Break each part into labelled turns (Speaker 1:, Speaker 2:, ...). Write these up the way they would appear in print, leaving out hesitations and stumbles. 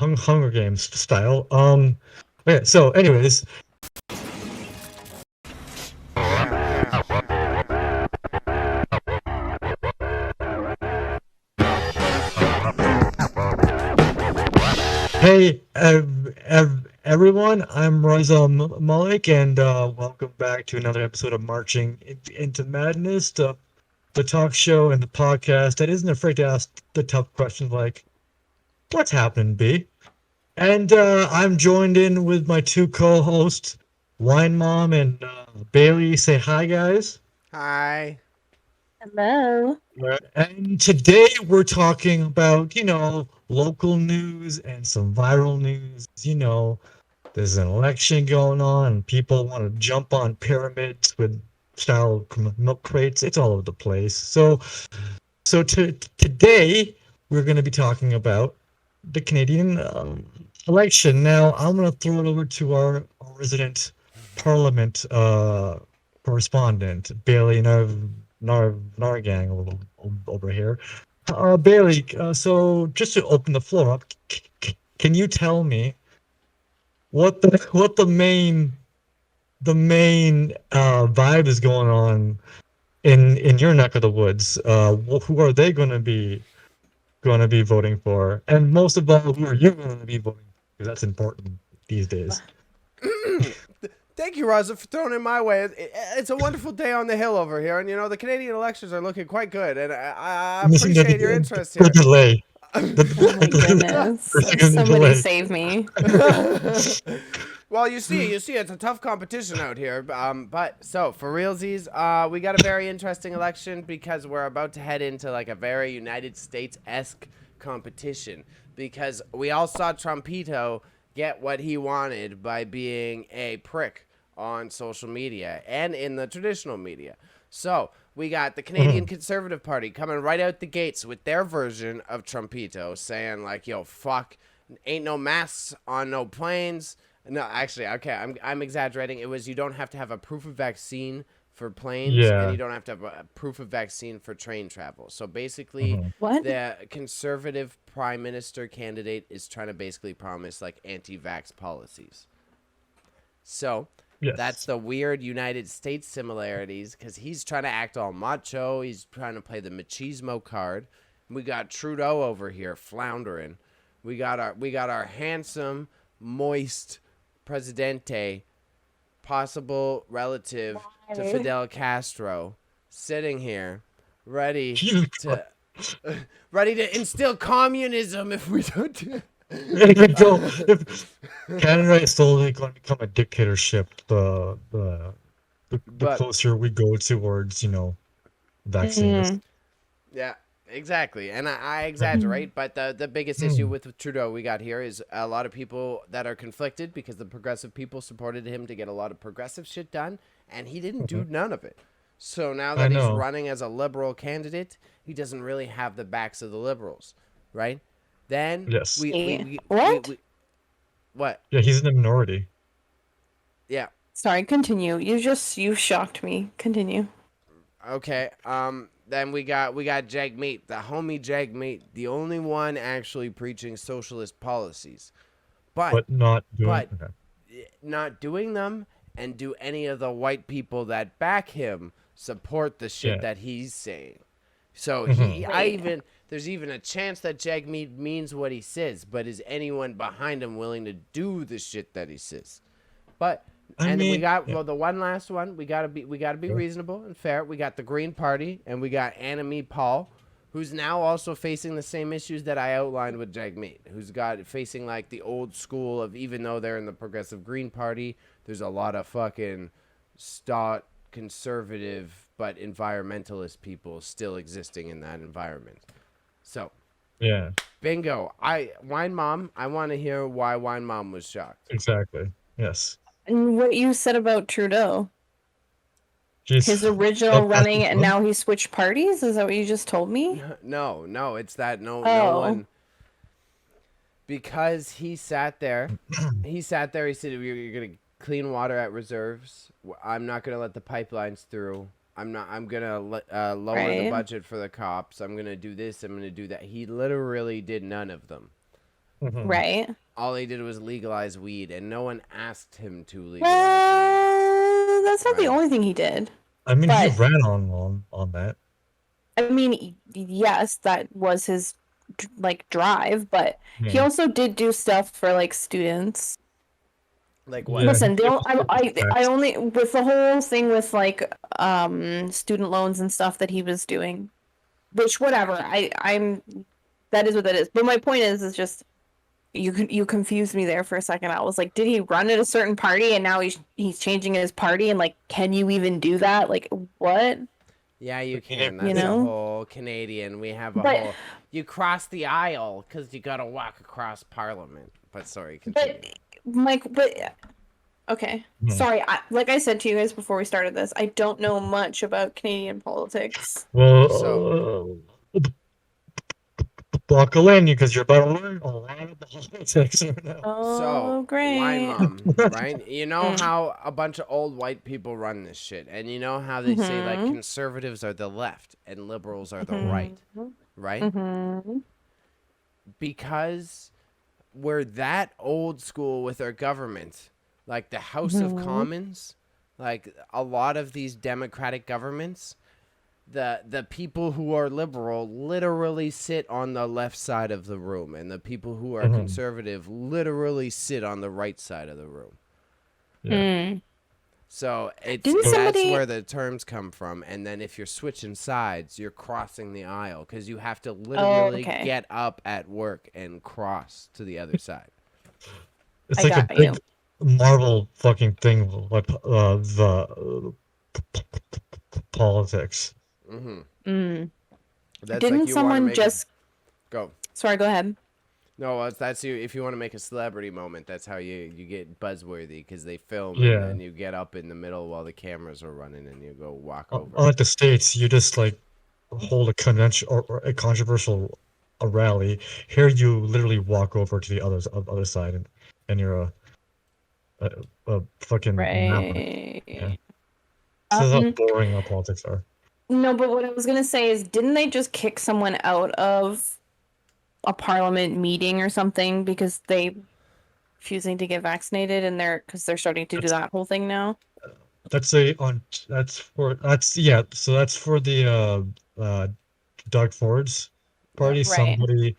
Speaker 1: Hunger Games style. Okay, so anyways, hey everyone, I'm Raza Malik, and welcome back to another episode of Marching into Madness, the talk show and the podcast that isn't afraid to ask the tough questions like, "What's happening, B?" And I'm joined in with my two co-hosts, Wine Mom and Bailey. Say hi, guys.
Speaker 2: Hi.
Speaker 3: Hello.
Speaker 1: And today we're talking about, local news and some viral news. There's an election going on, and people want to jump on pyramids with style milk crates. It's all over the place. So today we're going to be talking about the Canadian election. Now I'm going to throw it over to our resident Parliament correspondent, Bailey Nargang, over here. Bailey, so just to open the floor up, can you tell me what the main vibe is going on in your neck of the woods? Who are they going to be voting for? And most of all, who are you going to be voting for? Because that's important these days.
Speaker 2: Thank you, Raza, for throwing in my way. It's a wonderful day on the hill over here, and the Canadian elections are looking quite good, and I
Speaker 1: Listen to
Speaker 2: appreciate your interest
Speaker 1: the
Speaker 2: here.
Speaker 1: delay.
Speaker 3: Oh my goodness. Somebody
Speaker 1: Delay.
Speaker 3: save me.
Speaker 2: Well, you see, it's a tough competition out here. But so for realsies, we got a very interesting election because we're about to head into like a very United States-esque competition because we all saw Trumpito get what he wanted by being a prick on social media and in the traditional media. So we got the Canadian Conservative Party coming right out the gates with their version of Trumpito, saying like, "Yo, fuck, ain't no masks on no planes." No, actually, okay, I'm exaggerating. It was you don't have to have a proof of vaccine for planes, and
Speaker 1: Yeah.
Speaker 2: you don't have to have a proof of vaccine for train travel. So basically,
Speaker 3: What?
Speaker 2: the conservative prime minister candidate is trying to basically promise like anti-vax policies. So that's
Speaker 1: Yes.
Speaker 2: the weird United States similarities because he's trying to act all macho. He's trying to play the machismo card. We got Trudeau over here floundering. We got our handsome, moist presidente, possible relative to
Speaker 3: Why?
Speaker 2: Fidel Castro, sitting here, ready
Speaker 1: Jesus
Speaker 2: to ready to instill communism if we don't do.
Speaker 1: If Canada is slowly going to become a dictatorship, the
Speaker 2: But
Speaker 1: closer we go towards, vaccines.
Speaker 3: Mm,
Speaker 2: yeah, exactly. And I
Speaker 3: mm,
Speaker 2: exaggerate, but the biggest issue
Speaker 1: Mm,
Speaker 2: with Trudeau we got here is a lot of people that are conflicted because the progressive people supported him to get a lot of progressive shit done, and he didn't do
Speaker 1: mhm.
Speaker 2: none of it. So now
Speaker 1: I
Speaker 2: that he's
Speaker 1: know.
Speaker 2: running as a liberal candidate, he doesn't really have the backs of the liberals, right? Then
Speaker 1: Yes.
Speaker 3: What?
Speaker 2: we what?
Speaker 1: Yeah, he's in the minority.
Speaker 2: Yeah.
Speaker 3: Sorry, continue. You shocked me. Continue.
Speaker 2: Okay. Then we got Jagmeet, the homie Jagmeet, the only one actually preaching socialist policies, but
Speaker 1: But not doing.
Speaker 2: but
Speaker 1: Okay.
Speaker 2: not doing them, and do any of the white people that back him support the shit
Speaker 1: Yeah.
Speaker 2: that he's saying. So
Speaker 1: Hmm.
Speaker 3: Wait.
Speaker 2: there's even a chance that Jagmeet means what he says, but is anyone behind him willing to do the shit that he says? But
Speaker 1: I
Speaker 2: and then we
Speaker 1: mean,
Speaker 2: got
Speaker 1: yeah.
Speaker 2: the one last one. We gotta be
Speaker 1: Sure.
Speaker 2: reasonable and fair. We got the Green Party, and we got Annemie Paul, who's now also facing the same issues that I outlined with Jagmeet, who's got facing like the old school of, even though they're in the Progressive Green Party, there's a lot of fucking stout conservative but environmentalist people still existing in that environment. So
Speaker 1: Yeah.
Speaker 2: bingo. Wine Mom. I want to hear why Wine Mom was shocked.
Speaker 1: Exactly. Yes.
Speaker 3: And what you said about Trudeau?
Speaker 1: He's
Speaker 3: His original
Speaker 1: up as
Speaker 3: running,
Speaker 1: the
Speaker 3: and
Speaker 1: sun.
Speaker 3: now he switched parties? Is that what you just told me?
Speaker 2: No, it's that no
Speaker 3: Oh.
Speaker 2: one, because he sat there. He sat there. He said, "You're gonna clean water at reserves. I'm not gonna let the pipelines through. I'm gonna lower the
Speaker 3: Right.
Speaker 2: budget for the cops. I'm gonna do this. I'm gonna do that." He literally did none of them.
Speaker 1: Mhm.
Speaker 3: Right.
Speaker 2: All he did was legalize weed, and no one asked him to legalize
Speaker 3: Well, that's not the
Speaker 2: Right.
Speaker 3: only thing he did.
Speaker 1: I mean, he
Speaker 3: But
Speaker 1: ran on that.
Speaker 3: I mean, yes, that was his like drive, but he
Speaker 1: Yeah.
Speaker 3: also did do stuff for like students.
Speaker 2: weed. Like what?
Speaker 1: Yeah,
Speaker 3: Listen,
Speaker 1: he
Speaker 3: they don't,
Speaker 1: was
Speaker 3: I only with the whole thing with like student loans and stuff that he was doing, which whatever. I'm that is what that is. But my point is just you confused me there for a second. I was like, did he run at a certain party and now he's changing his party and like, can you even do that? Like, what?
Speaker 2: Yeah, you
Speaker 1: Yeah,
Speaker 2: can.
Speaker 3: You
Speaker 2: That's a
Speaker 3: know?
Speaker 2: whole Canadian. We have a
Speaker 3: But
Speaker 2: whole. You cross the aisle because you gotta walk across Parliament. But sorry, continue.
Speaker 3: but Mike, but okay.
Speaker 1: Mhm.
Speaker 3: Sorry, like I said to you guys before we started this, I don't know much about Canadian politics.
Speaker 2: So-
Speaker 1: Buckle in because you're about to learn a lot of politics right now.
Speaker 3: Oh,
Speaker 2: So, Wine
Speaker 3: great.
Speaker 2: Mom, right? You know
Speaker 3: Mm.
Speaker 2: how a bunch of old white people run this shit, and you know how they say like
Speaker 3: Mhm.
Speaker 2: conservatives are the left and liberals are the
Speaker 3: Mhm.
Speaker 2: right, right?
Speaker 3: Mm-hmm.
Speaker 2: Because we're that old school with our government, like the House of
Speaker 3: Mhm.
Speaker 2: Commons, like a lot of these democratic governments, the people who are liberal literally sit on the left side of the room, and the people who are
Speaker 1: Mhm.
Speaker 2: conservative literally sit on the right side of the room.
Speaker 1: Yeah.
Speaker 3: Mm.
Speaker 2: So
Speaker 3: Didn't
Speaker 2: that's
Speaker 3: somebody?
Speaker 2: where the terms come from. And then if you're switching sides, you're crossing the aisle because you have to literally
Speaker 3: okay.
Speaker 2: get up at work and cross to the other side.
Speaker 1: It's
Speaker 3: I
Speaker 1: like a
Speaker 3: got
Speaker 1: big
Speaker 3: you.
Speaker 1: Marvel fucking thing, like the politics.
Speaker 2: Mm-hmm.
Speaker 3: Mm.
Speaker 2: That's like
Speaker 3: Didn't
Speaker 2: you want to
Speaker 3: someone
Speaker 2: make
Speaker 3: just?
Speaker 2: go.
Speaker 3: Sorry, go ahead.
Speaker 2: No, that's you. If you want to make a celebrity moment, that's how you get buzzworthy because they film and
Speaker 1: Yeah.
Speaker 2: then you get up in the middle while the cameras are running and you go walk over.
Speaker 1: Unlike the States, you just like hold a convention or a controversial a rally. Here, you literally walk over to the other side, and you're a fucking maverick.
Speaker 3: Right.
Speaker 1: Yeah. So that's how
Speaker 3: Um,
Speaker 1: boring our politics are.
Speaker 3: no, but what I was gonna say is, didn't they just kick someone out of a parliament meeting or something because they refusing to get vaccinated and they're starting to do
Speaker 1: That's
Speaker 3: that whole thing now?
Speaker 1: that's a on that's for that's yeah. So that's for the Doug Ford's
Speaker 2: Yeah.
Speaker 1: party.
Speaker 3: Right.
Speaker 1: Somebody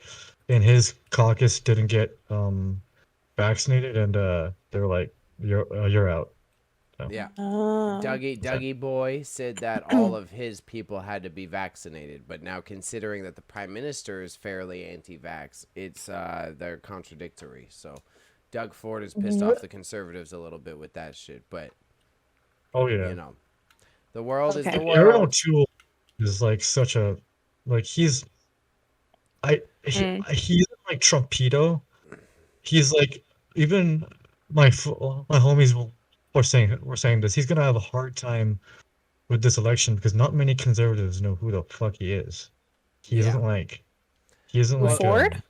Speaker 1: in his caucus didn't get vaccinated, and they're like, you're out. So,
Speaker 2: Yeah.
Speaker 3: Oh.
Speaker 2: Dougie Boy said that all of his people had to be vaccinated, but now considering that the prime minister is fairly anti-vax, it's they're contradictory. So Doug Ford has pissed off the conservatives a little bit with that shit, but
Speaker 1: oh yeah.
Speaker 2: you know, the world is
Speaker 3: Okay.
Speaker 2: the
Speaker 1: Arrow
Speaker 2: world.
Speaker 1: Tool is like such a like
Speaker 3: Mm.
Speaker 1: he's like Trumpito. He's like even my homies were saying this. He's gonna have a hard time with this election because not many conservatives know who the fuck he is. He
Speaker 2: Yeah.
Speaker 1: isn't like he isn't
Speaker 3: Who,
Speaker 2: Well,
Speaker 1: like
Speaker 3: Ford?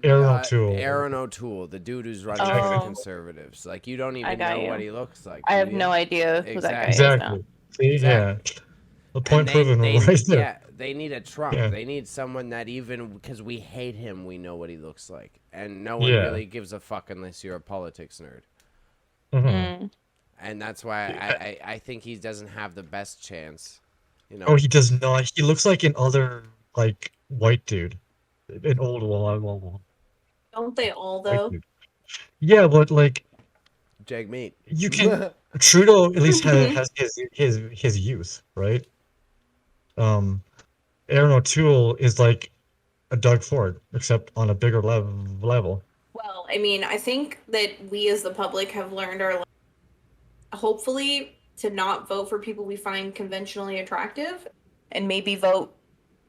Speaker 1: Aaron O'Toole.
Speaker 2: Aaron O'Toole, the dude who's running for the
Speaker 3: Oh.
Speaker 2: conservatives. Like you don't
Speaker 3: I
Speaker 2: even
Speaker 3: got
Speaker 2: know what
Speaker 3: you.
Speaker 2: he looks like.
Speaker 3: I
Speaker 2: do
Speaker 3: have
Speaker 2: you?
Speaker 3: no idea who that guy
Speaker 2: Exactly.
Speaker 3: is now.
Speaker 1: Exactly. See,
Speaker 2: Exactly.
Speaker 1: yeah. The
Speaker 2: And
Speaker 1: point proven right there.
Speaker 2: yeah, they need a Trump.
Speaker 1: Yeah.
Speaker 2: They need someone that even because we hate him, we know what he looks like, and no one
Speaker 1: Yeah.
Speaker 2: really gives a fuck unless you're a politics nerd.
Speaker 1: Mhm.
Speaker 3: Mm.
Speaker 2: And that's why
Speaker 1: Yeah.
Speaker 2: I think he doesn't have the best chance. You
Speaker 1: Oh,
Speaker 2: know.
Speaker 1: he does not. He looks like an other like white dude, an old
Speaker 3: Don't they all
Speaker 1: white
Speaker 3: though?
Speaker 1: dude. Yeah, but like
Speaker 2: Jag meat.
Speaker 1: you can Trudeau at least has his youth, right? Um, Aaron O'Toole is like a Doug Ford, except on a bigger level.
Speaker 3: Well, I mean, I think that we as the public have learned hopefully to not vote for people we find conventionally attractive and maybe vote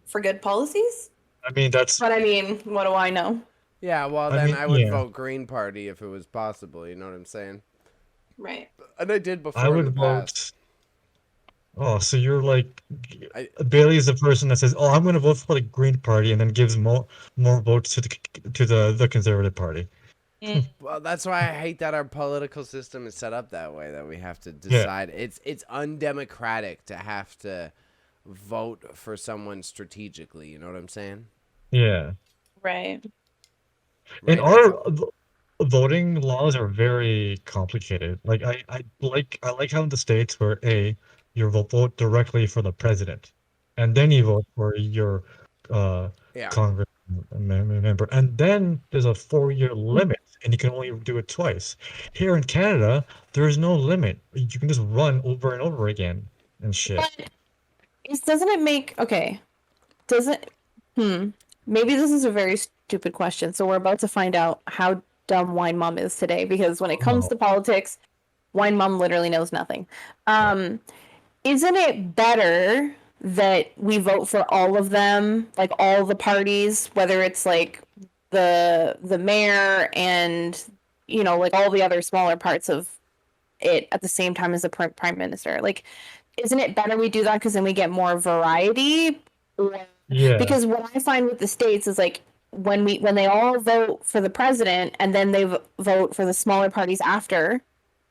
Speaker 3: for good policies.
Speaker 1: I mean, that's.
Speaker 3: But I mean, what do I know?
Speaker 2: Yeah, well
Speaker 1: I
Speaker 2: then
Speaker 1: mean,
Speaker 2: I would
Speaker 1: yeah,
Speaker 2: vote Green Party if it was possible. You know what I'm saying?
Speaker 3: Right.
Speaker 2: And I did
Speaker 1: I
Speaker 2: before in the
Speaker 1: would
Speaker 2: past.
Speaker 1: vote. Oh, so you're like
Speaker 2: I
Speaker 1: Bailey is the person that says, "Oh, I'm going to vote for the Green Party," and then gives more votes to the Conservative Party.
Speaker 2: Well, that's why I hate that our political system is set up that way. That we have to
Speaker 1: Yeah,
Speaker 2: decide. It's undemocratic to have to vote for someone strategically. You know what I'm saying?
Speaker 1: yeah.
Speaker 3: Right.
Speaker 1: And
Speaker 2: right? That's
Speaker 1: our
Speaker 2: all.
Speaker 1: voting laws are very complicated. Like I like how in the states where you vote directly for the president, and then you vote for your uh
Speaker 2: Yeah.
Speaker 1: Congress member, and then there's a 4-year limit, and you can only do it twice. Here in Canada, there is no limit. You can just run over and over again and shit.
Speaker 3: But doesn't it make okay? Doesn't maybe this is a very stupid question. So we're about to find out how dumb Wine Mom is today because when it
Speaker 1: Oh
Speaker 3: comes
Speaker 1: no.
Speaker 3: to politics, Wine Mom literally knows nothing. Um, isn't it better that we vote for all of them, like all the parties, whether it's like the mayor and like all the other smaller parts of it at the same time as the prime minister? Like, isn't it better we do that because then we get more variety? Or
Speaker 1: Yeah.
Speaker 3: because what I find with the states is like when they all vote for the president and then they vote for the smaller parties after,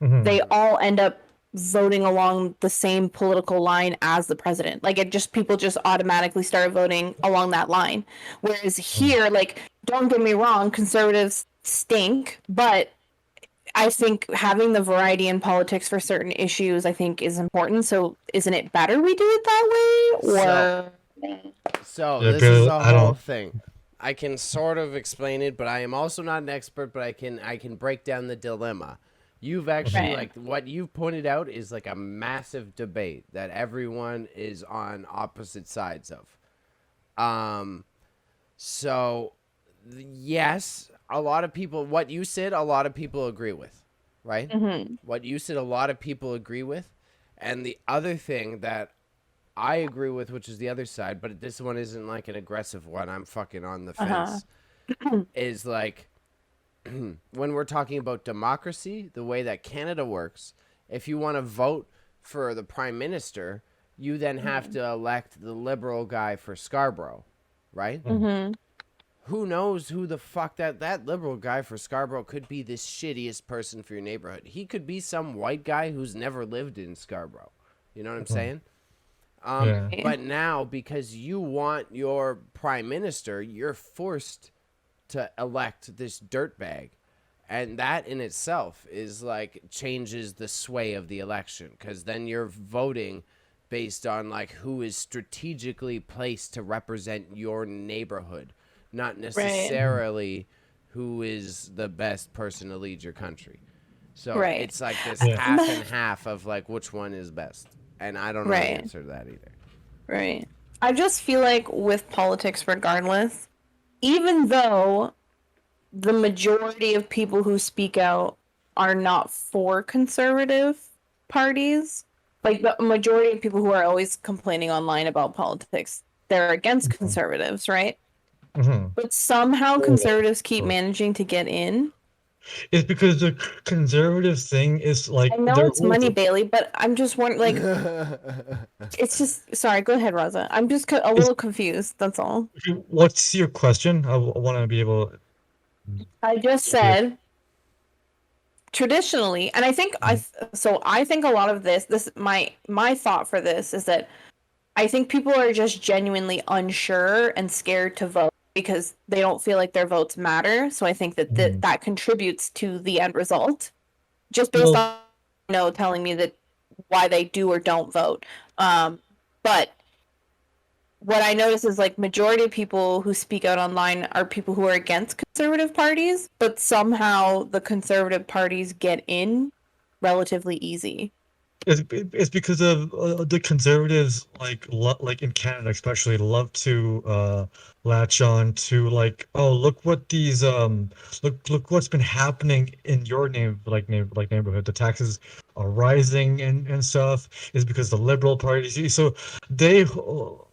Speaker 1: Hmm.
Speaker 3: they all end up voting along the same political line as the president. Like it just people just automatically start voting along that line. Whereas here, like, don't get me wrong, conservatives stink, but I think having the variety in politics for certain issues, I think, is important. So, isn't it better we do it that way,
Speaker 2: So,
Speaker 3: or?
Speaker 2: so
Speaker 1: Yeah,
Speaker 2: this is
Speaker 1: Bill,
Speaker 2: the
Speaker 1: I
Speaker 2: whole
Speaker 1: don't.
Speaker 2: thing. I can sort of explain it, but I am also not an expert. But I can break down the dilemma. You've actually
Speaker 3: Right.
Speaker 2: like what you've pointed out is like a massive debate that everyone is on opposite sides of. Um, so yes, a lot of people. What you said, a lot of people agree with, right?
Speaker 3: Mm-hmm.
Speaker 2: What you said, a lot of people agree with, and the other thing that I agree with, which is the other side, but this one isn't like an aggressive one. I'm fucking on the
Speaker 3: Uh huh.
Speaker 2: fence. Is like when we're talking about democracy, the way that Canada works, if you want to vote for the prime minister, you then have to elect the liberal guy for Scarborough, right?
Speaker 3: Mm-hmm.
Speaker 2: Who knows who the fuck that liberal guy for Scarborough could be this shittiest person for your neighborhood. He could be some white guy who's never lived in Scarborough. You know what I'm saying?
Speaker 1: Yeah.
Speaker 2: But now, because you want your prime minister, you're forced to elect this dirtbag. And that in itself is like changes the sway of the election because then you're voting based on like who is strategically placed to represent your neighborhood, not
Speaker 3: Right.
Speaker 2: necessarily who is the best person to lead your country. So
Speaker 3: Right.
Speaker 2: it's like this
Speaker 1: Yeah.
Speaker 2: half and half of like which one is best. And I don't know the
Speaker 3: Right.
Speaker 2: answer to that either.
Speaker 3: Right. I just feel like with politics, regardless, even though the majority of people who speak out are not for conservative parties, like the majority of people who are always complaining online about politics, they're against
Speaker 1: Mhm.
Speaker 3: conservatives, right?
Speaker 1: Mhm.
Speaker 3: But somehow
Speaker 1: Oh,
Speaker 3: conservatives keep
Speaker 1: sure.
Speaker 3: managing to get in.
Speaker 1: It's because the conservative thing is
Speaker 3: I
Speaker 1: like
Speaker 3: know
Speaker 1: their
Speaker 3: it's
Speaker 1: rules.
Speaker 3: money, Bailey, but I'm just wondering, like, it's just, sorry, go ahead, Raza. I'm just a
Speaker 1: Is
Speaker 3: little confused, that's all.
Speaker 1: what's your question? I want to be able.
Speaker 3: I just
Speaker 1: Yeah.
Speaker 3: said traditionally, and I think so I think a lot of this my thought for this is that I think people are just genuinely unsure and scared to vote because they don't feel like their votes matter. So I think that
Speaker 1: Mhm.
Speaker 3: that contributes to the end result just based
Speaker 1: Well,
Speaker 3: on telling me that why they do or don't vote. But what I notice is like majority of people who speak out online are people who are against conservative parties, but somehow the conservative parties get in relatively easy.
Speaker 1: it's because of the conservatives, like in Canada especially, love to latch on to like, oh, look what these look what's been happening in your neighborhood. The taxes are rising and stuff is because the liberal parties. So they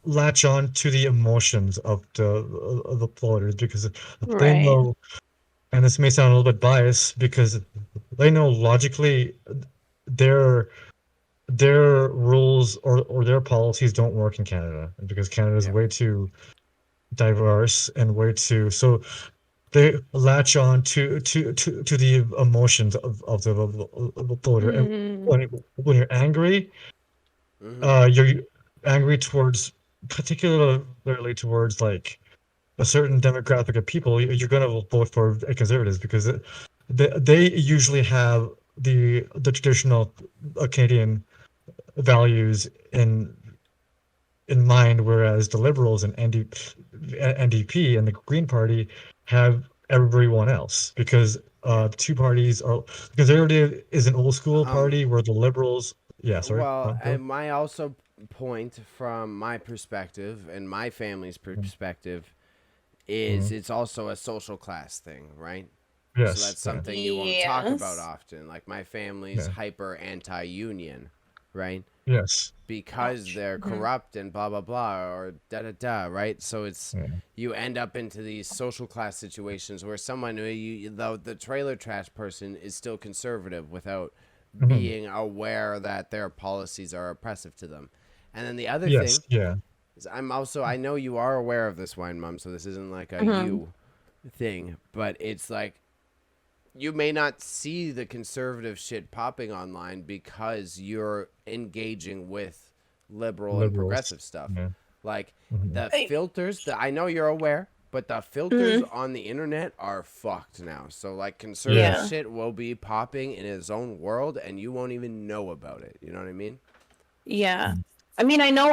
Speaker 1: latch on to the emotions of the voters because they
Speaker 3: Right.
Speaker 1: know, and this may sound a little bit biased because they know logically their their rules or their policies don't work in Canada because Canada is
Speaker 2: Yeah.
Speaker 1: way too diverse and way too so they latch on to the emotions of the voter and
Speaker 3: Mm,
Speaker 1: when you're angry
Speaker 2: Mm-hmm.
Speaker 1: you're angry towards particularly towards like a certain demographic of people, you're going to vote for conservatives because they usually have the traditional Canadian values in mind, whereas the Liberals and NDP and the Green Party have everyone else because the two parties are the Conservative is an old school
Speaker 2: Um,
Speaker 1: party where the Liberals. Yeah, sorry.
Speaker 2: Well,
Speaker 1: Go.
Speaker 2: and my also point from my perspective and my family's perspective is
Speaker 1: Mhm.
Speaker 2: it's also a social class thing, right? So
Speaker 1: Yes.
Speaker 2: that's
Speaker 1: Yeah.
Speaker 2: something you won't talk about
Speaker 3: Yes.
Speaker 2: often. Like my family's
Speaker 1: Yeah.
Speaker 2: hyper anti-union, right?
Speaker 1: Yes.
Speaker 2: Because
Speaker 3: Ouch.
Speaker 2: they're corrupt and blah blah blah or da da da, right? So it's
Speaker 1: Yeah.
Speaker 2: you end up into these social class situations where someone who the trailer trash person is still conservative without
Speaker 1: Mhm.
Speaker 2: being aware that their policies are oppressive to them. And then the other
Speaker 1: Yes.
Speaker 2: thing
Speaker 1: Yeah.
Speaker 2: is I know you are aware of this, Wine Mom, so this isn't like a
Speaker 3: Mhm.
Speaker 2: you thing, but it's like you may not see the conservative shit popping online because you're engaging with liberal and
Speaker 1: Liberals.
Speaker 2: progressive stuff.
Speaker 1: Yeah.
Speaker 2: Like
Speaker 1: Mhm.
Speaker 2: the
Speaker 3: Hey.
Speaker 2: filters, I know you're aware, but the filters
Speaker 3: Mhm.
Speaker 2: on the internet are fucked now. So like conservative
Speaker 1: Yeah.
Speaker 3: Yeah.
Speaker 2: shit will be popping in its own world and you won't even know about it. You know what I mean?
Speaker 3: Yeah. I mean, I know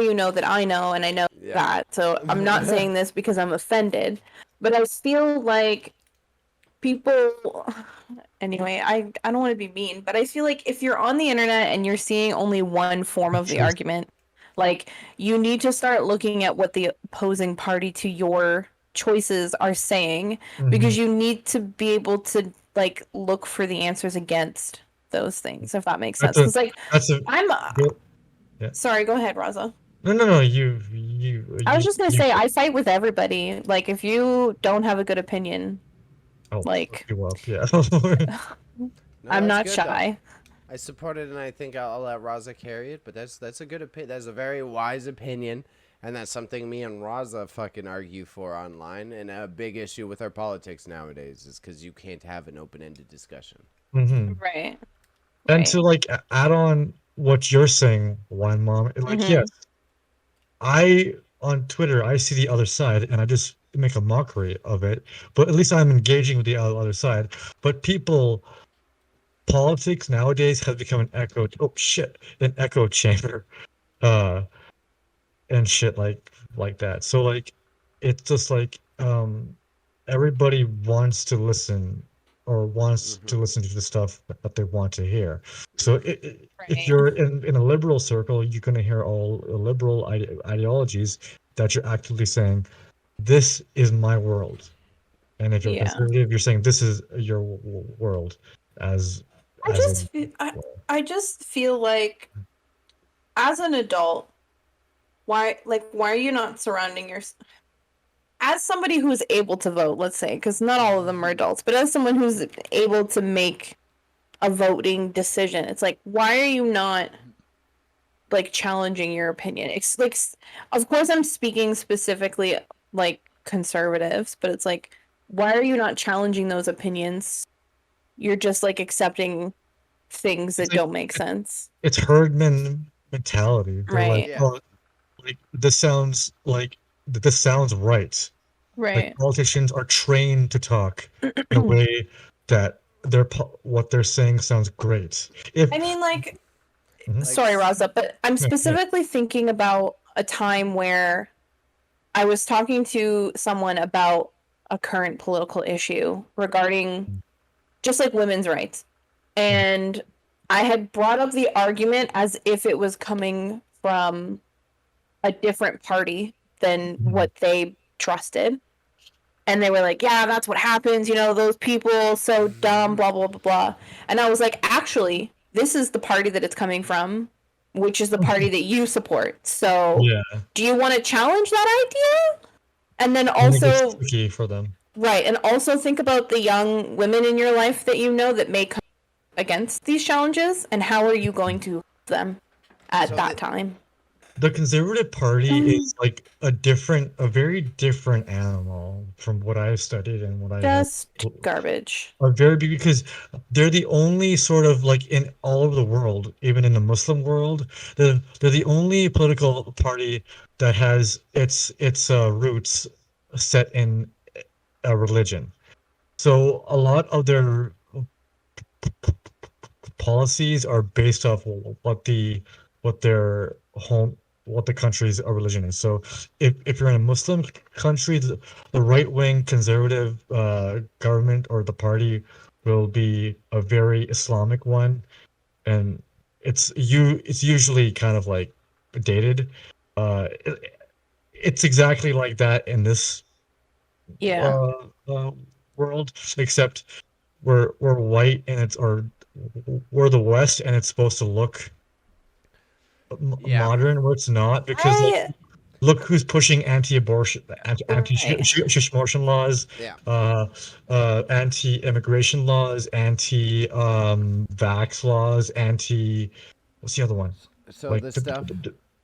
Speaker 3: you know that I know, and I know
Speaker 2: Yeah.
Speaker 3: that. So I'm not saying this because I'm offended, but I feel like people. Anyway, I don't want to be mean, but I feel like if you're on the internet and you're seeing only one form of the
Speaker 1: Truth.
Speaker 3: argument, like you need to start looking at what the opposing party to your choices are saying, because
Speaker 1: Mhm.
Speaker 3: you need to be able to like look for the answers against those things, if that makes
Speaker 1: That's
Speaker 3: sense.
Speaker 1: a
Speaker 3: Because like
Speaker 1: that's a
Speaker 3: I'm
Speaker 1: good. Yeah.
Speaker 3: sorry, go ahead, Raza.
Speaker 1: No, no, no. You
Speaker 3: I was
Speaker 1: you
Speaker 3: just gonna
Speaker 1: you.
Speaker 3: say I fight with everybody. Like if you don't have a good opinion,
Speaker 1: Oh, fuck
Speaker 3: like
Speaker 1: you up. Yeah.
Speaker 2: No,
Speaker 3: I'm
Speaker 2: that's
Speaker 3: not
Speaker 2: good though.
Speaker 3: shy.
Speaker 2: I support it, and I think I'll let Raza carry it. But that's a good opinion. That's a very wise opinion, and that's something me and Raza fucking argue for online. And a big issue with our politics nowadays is because you can't have an open-ended discussion.
Speaker 1: hmm
Speaker 3: Right.
Speaker 1: And
Speaker 3: Right.
Speaker 1: to like add on what you're saying, Wine Mom, like yes,
Speaker 3: Mhm.
Speaker 1: I on Twitter I see the other side and I just make a mockery of it, but at least I'm engaging with the other side. But people, politics nowadays has become an echo chamber, uh, and shit like that. So like, it's just like everybody wants to listen or wants to
Speaker 2: Mm-hmm.
Speaker 1: listen to the stuff that they want to hear. So if
Speaker 3: Right.
Speaker 1: you're in a liberal circle, you're going to hear all liberal ideologies that you're actively saying, this is my world. And if you're
Speaker 3: Yeah.
Speaker 1: conservative, you're saying this is your world as
Speaker 3: I
Speaker 1: as in
Speaker 3: just fe- I,
Speaker 1: well.
Speaker 3: I just feel like as an adult, why are you not surrounding your as somebody who's able to vote, let's say, because not all of them are adults, but as someone who's able to make a voting decision, it's like, why are you not like challenging your opinion? It's like, of course, I'm speaking specifically like conservatives, but it's like, why are you not challenging those opinions? You're just like accepting things
Speaker 1: It's
Speaker 3: that
Speaker 1: like
Speaker 3: don't make sense.
Speaker 1: it's herd mentality. They're like,
Speaker 3: Right.
Speaker 2: Yeah.
Speaker 1: oh, like this sounds right. Like
Speaker 3: Right.
Speaker 1: politicians are trained to talk in a way that what they're saying sounds great. If
Speaker 3: I mean, like,
Speaker 1: Mhm.
Speaker 2: Like,
Speaker 3: sorry, Raza, but I'm
Speaker 1: Yeah, yeah.
Speaker 3: specifically thinking about a time where I was talking to someone about a current political issue regarding just like women's rights.
Speaker 1: Mhm.
Speaker 3: And I had brought up the argument as if it was coming from a different party than
Speaker 1: Mhm.
Speaker 3: what they trusted. And they were like, yeah, that's what happens. You know, those people, so dumb, blah, blah, blah, blah. And I was like, actually, this is the party that it's coming from, which is the party that you support. So
Speaker 1: Yeah,
Speaker 3: do you want to challenge that idea? And then
Speaker 1: and it gets
Speaker 3: also,
Speaker 1: tricky for them.
Speaker 3: right. And also think about the young women in your life that you know that may come against these challenges. And how are you going to help them at
Speaker 2: so
Speaker 3: that
Speaker 2: the
Speaker 3: time?
Speaker 1: The Conservative Party is like a very different animal from what I've studied and what I have.
Speaker 3: Just garbage.
Speaker 1: Are very big because they're the only sort of like in all over the world, even in the Muslim world, they're the only political party that has its roots. set in a religion. So a lot of their policies are based off what their home what the country's religion is. So if you're in a Muslim country, the right wing conservative government or the party will be a very Islamic one, and it's usually kind of like dated. It's exactly like that in this
Speaker 3: Yeah.
Speaker 1: uh, uh, world, except we're white and we're the West and it's supposed to look
Speaker 2: Yeah.
Speaker 1: modern where it's not because like
Speaker 3: I
Speaker 1: look who's pushing anti-abortion,
Speaker 3: right.
Speaker 1: anti-abortion laws,
Speaker 2: Yeah.
Speaker 1: uh, anti-immigration laws, anti-vax laws, what's the other one?
Speaker 2: So
Speaker 1: Like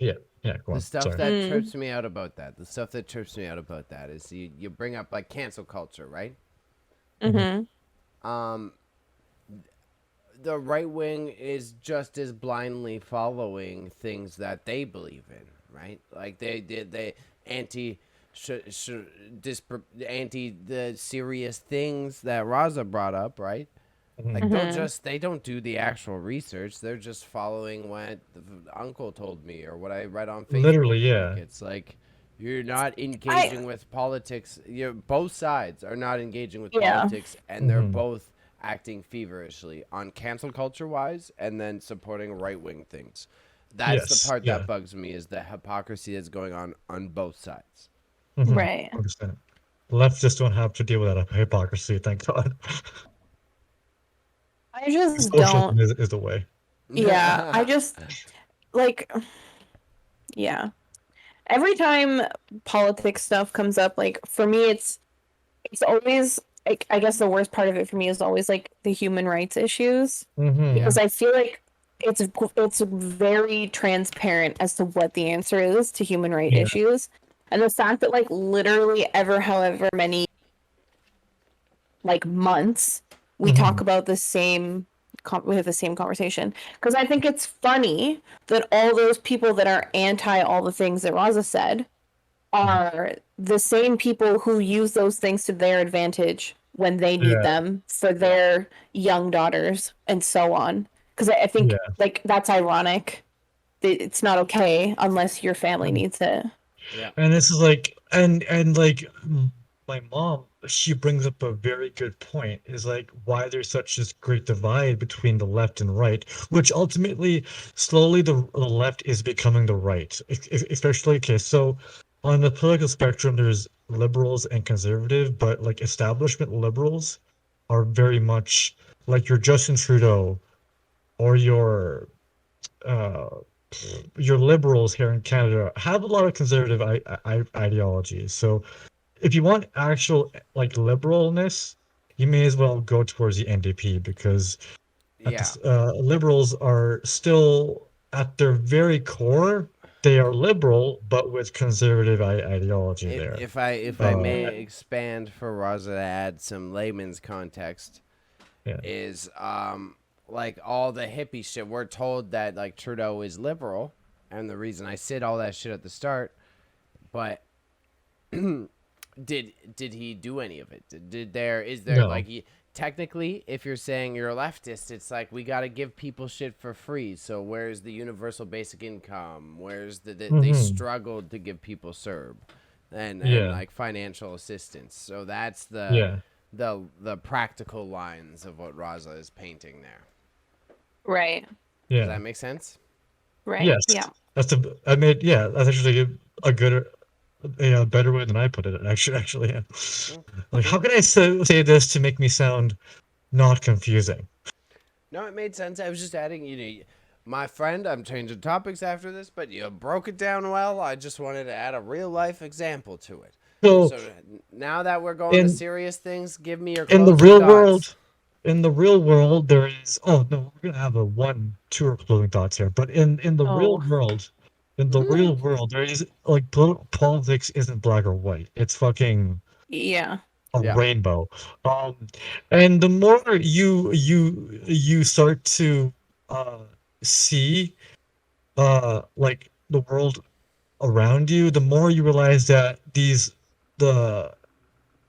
Speaker 1: yeah, yeah. Go
Speaker 2: the
Speaker 1: on.
Speaker 2: stuff
Speaker 1: Sorry.
Speaker 2: that
Speaker 3: Mm.
Speaker 2: trips me out about that, is you bring up like cancel culture, right?
Speaker 1: Mhm.
Speaker 3: Mhm.
Speaker 2: Um, the right wing is just as blindly following things that they believe in, right? Like they anti anti the serious things that Raza brought up, right? Like
Speaker 1: Mhm.
Speaker 3: Mhm.
Speaker 2: they don't do the actual research. They're just following what the uncle told me or what I read on Facebook.
Speaker 1: Literally,
Speaker 2: Like
Speaker 1: yeah.
Speaker 2: it's like you're not
Speaker 3: I
Speaker 2: engaging with politics. You're both sides are not engaging with
Speaker 3: yeah.
Speaker 2: politics, and they're
Speaker 1: Hmm.
Speaker 2: both acting feverishly on cancel culture wise, and then supporting right wing things. That's the
Speaker 1: Yes,
Speaker 2: part that
Speaker 1: yeah.
Speaker 2: bugs me is the hypocrisy that's going on both sides.
Speaker 1: Hmm.
Speaker 3: Right.
Speaker 1: Understand. Lefts just don't have to deal with that hypocrisy, thank God.
Speaker 3: I just don't.
Speaker 1: Socialism is the way.
Speaker 3: Yeah. I just like yeah. Every time politics stuff comes up, like for me, it's always like I guess the worst part of it for me is always like the human rights issues
Speaker 2: Yeah.
Speaker 3: because
Speaker 1: Hmm.
Speaker 3: I feel like it's very transparent as to what the answer is to human right
Speaker 1: Yeah.
Speaker 3: issues, and the fact that like literally ever however many like months we talk
Speaker 1: Hmm.
Speaker 3: about the same we have the same conversation because I think it's funny that all those people that are anti all the things that Raza said are the same people who use those things to their advantage when they need
Speaker 1: Yeah.
Speaker 3: them for
Speaker 2: Yeah.
Speaker 3: their young daughters and so on. Because I think
Speaker 1: Yeah.
Speaker 3: like that's ironic. It's not okay unless your family needs it.
Speaker 2: Yeah.
Speaker 1: And this is like, and like, my mom, she brings up a very good point. Is like why there's such this great divide between the left and right, which ultimately, slowly, the left is becoming the right. Especially, okay, so on the political spectrum, there's liberals and conservative, but like establishment liberals are very much like your Justin Trudeau or uh your liberals here in Canada have a lot of conservative ideologies. So if you want actual like liberalness, you may as well go towards the NDP because
Speaker 2: Yeah.
Speaker 1: liberals are still at their very core, they are liberal, but with conservative ideology there.
Speaker 2: If I
Speaker 1: Uh,
Speaker 2: may expand for Raza to add some layman's context,
Speaker 1: yeah.
Speaker 2: is like all the hippie shit. We're told that like Trudeau is liberal, and the reason I said all that shit at the start, but did he do any of it? Is there
Speaker 1: No.
Speaker 2: like technically, if you're saying you're a leftist, it's like we got to give people shit for free. So where's the universal basic income? Where's they
Speaker 1: Hmm.
Speaker 2: struggled to give people CERB and
Speaker 1: Yeah.
Speaker 2: like financial assistance. So that's
Speaker 1: Yeah.
Speaker 2: the practical lines of what Raza is painting there.
Speaker 3: Right.
Speaker 2: Does
Speaker 1: Yeah.
Speaker 2: that make sense?
Speaker 3: Right.
Speaker 1: Yes.
Speaker 3: Yeah.
Speaker 1: I made, yeah, that's actually a good, a better way than I put it. Actually, yeah.
Speaker 2: Mm,
Speaker 1: Like, how
Speaker 2: cool.
Speaker 1: can I say this to make me sound not confusing?
Speaker 2: No, it made sense. I was just adding, my friend, I'm changing topics after this, but you broke it down well. I just wanted to add a real life example to it.
Speaker 1: So
Speaker 2: So now that we're going to
Speaker 1: in
Speaker 2: serious things, give me your
Speaker 1: in the
Speaker 2: closing
Speaker 1: real
Speaker 2: thoughts.
Speaker 1: world, in the real world, there is. Oh no, we're gonna have a one, two or closing thoughts here. But
Speaker 3: Oh.
Speaker 1: in the real world, there is like politics isn't black or white. It's fucking
Speaker 3: Yeah.
Speaker 1: a
Speaker 2: Yeah.
Speaker 1: rainbow. Um, and the more you start to uh see like the world around you, the more you realize that these the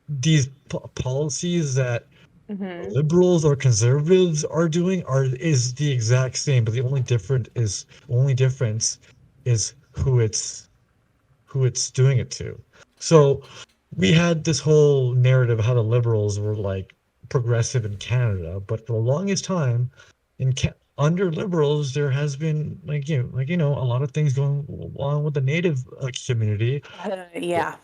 Speaker 1: these policies that
Speaker 3: Mm-hmm.
Speaker 1: liberals or conservatives are doing is the exact same, but the only difference is who it's doing it to. So we had this whole narrative of how the liberals were like progressive in Canada, but for the longest time under liberals there has been a lot of things going on with the native community.
Speaker 3: Yeah.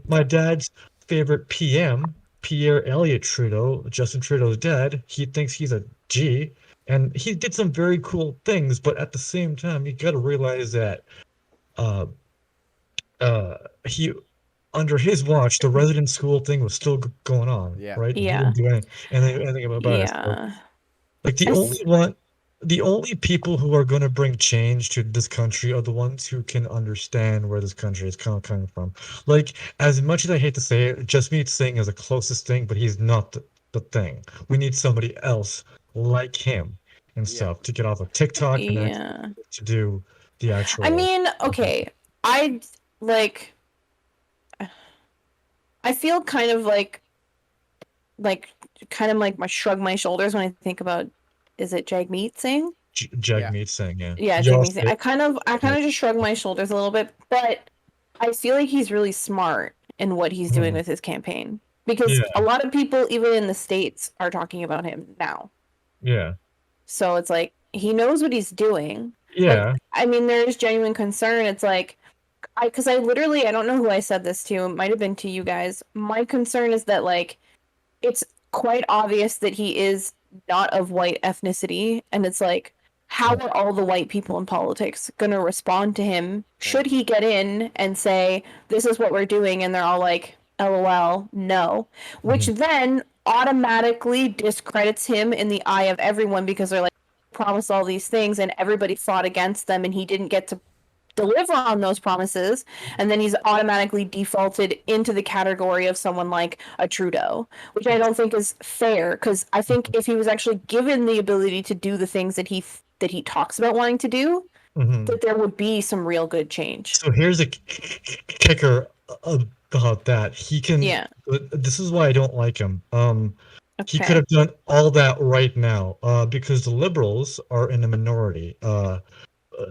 Speaker 1: My dad's favorite PM, Pierre Elliott Trudeau, Justin Trudeau's dad, he thinks he's a G, and he did some very cool things, but at the same time, you got to realize that uh, uh, he under his watch, the resident school thing was still going on,
Speaker 2: Yeah.
Speaker 1: right? And he
Speaker 3: Yeah.
Speaker 1: didn't do anything about it. So,
Speaker 3: Yeah.
Speaker 1: like
Speaker 3: I s-
Speaker 1: the only people who are going to bring change to this country are the ones who can understand where this country is coming from. Like, as much as I hate to say it, Just Meat Singh is the closest thing, but he's not the thing. We need somebody else like him and
Speaker 2: Yeah.
Speaker 1: stuff to get off of TikTok and actually
Speaker 3: yeah.
Speaker 1: to do the
Speaker 3: I
Speaker 1: actual.
Speaker 3: mean, okay. I like I feel like kind of like my shrug my shoulders when I think about, is it Jagmeet Singh?
Speaker 2: Yeah.
Speaker 1: Jagmeet Singh, yeah.
Speaker 3: Yeah,
Speaker 1: You
Speaker 3: Jagmeet Singh.
Speaker 1: also,
Speaker 3: I kind of just shrug my shoulders a little bit, but I feel like he's really smart in what he's doing
Speaker 1: mhm,
Speaker 3: with his campaign, because
Speaker 1: yeah,
Speaker 3: a lot of people even in the States are talking about him now.
Speaker 1: yeah,
Speaker 3: So it's like he knows what he's doing. But
Speaker 1: yeah.
Speaker 3: I mean, there is genuine concern. It's like because I literally, I don't know who I said this to. It might have been to you guys. My concern is that like it's quite obvious that he is not of white ethnicity, and it's like, how are all the white people in politics going to respond to him should
Speaker 2: Thanks.
Speaker 3: he get in and say this is what we're doing, and they're all like lol no, which
Speaker 1: Mhm,
Speaker 3: then automatically discredits him in the eye of everyone, because they're like, promised all these things and everybody fought against them and he didn't get to deliver on those promises, and then he's automatically defaulted into the category of someone like a Trudeau, which I don't think is fair, because I think if he was actually given the ability to do the things that he talks about wanting to do,
Speaker 1: mhm.
Speaker 3: that there would be some real good change.
Speaker 1: So here's a kicker about that. He can.
Speaker 3: Yeah.
Speaker 1: This is why I don't like him. He could
Speaker 3: Okay.
Speaker 1: have done all that right now. Because the liberals are in a minority.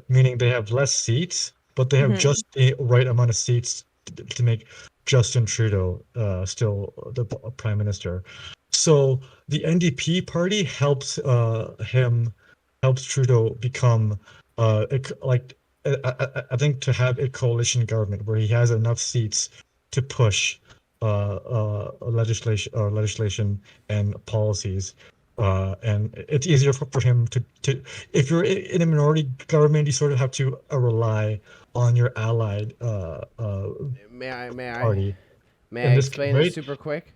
Speaker 1: Meaning they have less seats, but they have
Speaker 3: Hmm.
Speaker 1: just the right amount of seats to make Justin Trudeau still the prime minister. So the NDP party helps Trudeau become like I think to have a coalition government where he has enough seats to push legislation and policies. And it's easier for him to if you're in a minority government, you sort of have to rely on your allied
Speaker 2: May I? May I?
Speaker 1: party.
Speaker 2: May
Speaker 1: In
Speaker 2: I
Speaker 1: this,
Speaker 2: explain this
Speaker 1: right?
Speaker 2: super quick?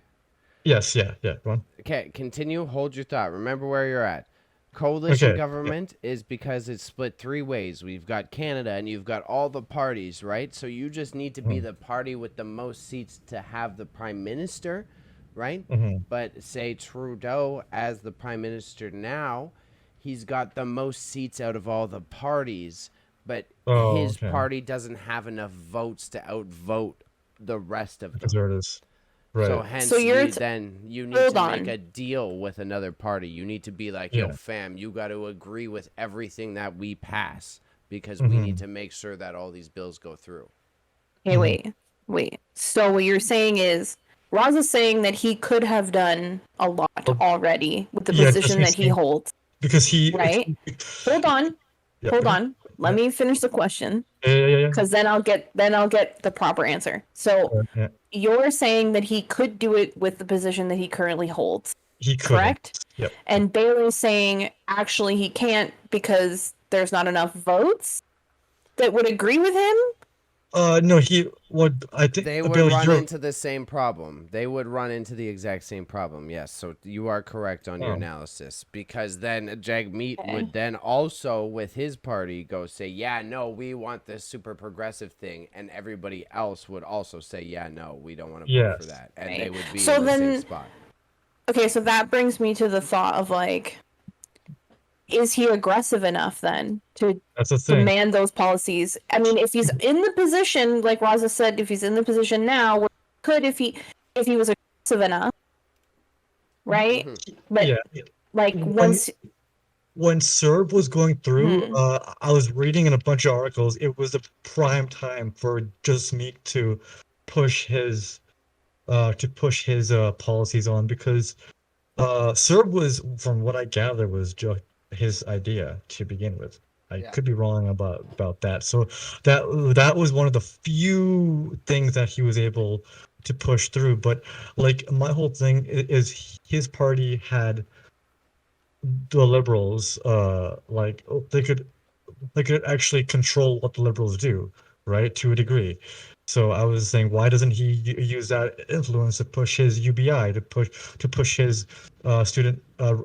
Speaker 1: Yes, yeah, yeah. Go on.
Speaker 2: Okay, continue. Hold your thought. Remember where you're at. Coalition
Speaker 1: Okay. Yeah.
Speaker 2: government is because it's split three ways. We've got Canada and you've got all the parties, right? So you just need to be
Speaker 1: Mhm,
Speaker 2: the party with the most seats to have the prime minister, right?
Speaker 1: mhm.
Speaker 2: But say Trudeau as the prime minister now, he's got the most seats out of all the parties, but
Speaker 1: Oh,
Speaker 2: his
Speaker 1: okay.
Speaker 2: party doesn't have enough votes to outvote the rest of them.
Speaker 1: Conservatives.
Speaker 2: So
Speaker 1: Right.
Speaker 3: So
Speaker 2: hence
Speaker 3: you're
Speaker 2: you need
Speaker 3: hold
Speaker 2: to make
Speaker 3: on.
Speaker 2: a deal with another party. You need to be like, yo,
Speaker 1: Yeah.
Speaker 2: fam, you got to agree with everything that we pass because we need
Speaker 1: Hmm.
Speaker 2: to make sure that all these bills go through.
Speaker 3: Okay,
Speaker 1: Hmm.
Speaker 3: wait. So what you're saying is Raza's saying that he could have done a lot
Speaker 1: Or,
Speaker 3: already with the
Speaker 1: yeah, just
Speaker 3: position
Speaker 1: me
Speaker 3: that he
Speaker 1: saying
Speaker 3: holds,
Speaker 1: because
Speaker 3: right? Hold on.
Speaker 1: Yeah.
Speaker 3: Hold
Speaker 1: Okay.
Speaker 3: on. Let
Speaker 1: Yeah.
Speaker 3: me finish the question,
Speaker 1: Yeah. Yeah. Yeah. Yeah.
Speaker 3: because then I'll get the proper answer. So
Speaker 1: Yeah.
Speaker 3: you're saying that he could do it with the position that he currently holds,
Speaker 1: He couldn't.
Speaker 3: correct?
Speaker 1: Yep.
Speaker 3: And Bailey's saying actually he can't because there's not enough votes that would agree with him.
Speaker 1: No, he would. I think
Speaker 2: They would
Speaker 1: Bill,
Speaker 2: run
Speaker 1: you're.
Speaker 2: into the same problem. They would run into the exact same problem. Yes. So you are correct on your
Speaker 1: Oh,
Speaker 2: analysis because then Jagmeet
Speaker 3: Okay.
Speaker 2: would then also with his party go say, yeah, no, we want this super progressive thing. And everybody else would also say, yeah, no, we don't want to vote for
Speaker 1: yes.
Speaker 2: that. And they
Speaker 3: Right.
Speaker 2: would be
Speaker 3: So
Speaker 2: in the same
Speaker 3: then,
Speaker 2: spot.
Speaker 3: okay, so that brings me to the thought of like, is he aggressive enough then to
Speaker 1: That's the thing.
Speaker 3: demand those policies? I mean, if he's in the position, like Raza said, if he's in the position now, could if he was aggressive enough, right?
Speaker 2: Mhm.
Speaker 3: But
Speaker 1: Yeah.
Speaker 3: like
Speaker 1: When
Speaker 3: once,
Speaker 1: when Serb was going through,
Speaker 3: hmm,
Speaker 1: I was reading in a bunch of articles. It was the prime time for Just Meek to push his policies on because Serb was, from what I gather, was just his idea to begin with. I
Speaker 2: Yeah.
Speaker 1: could be wrong about that. So that was one of the few things that he was able to push through. But like my whole thing is his party had the liberals, like they could actually control what the liberals do, right? To a degree. So I was saying, why doesn't he use that influence to push his UBI, to push his student a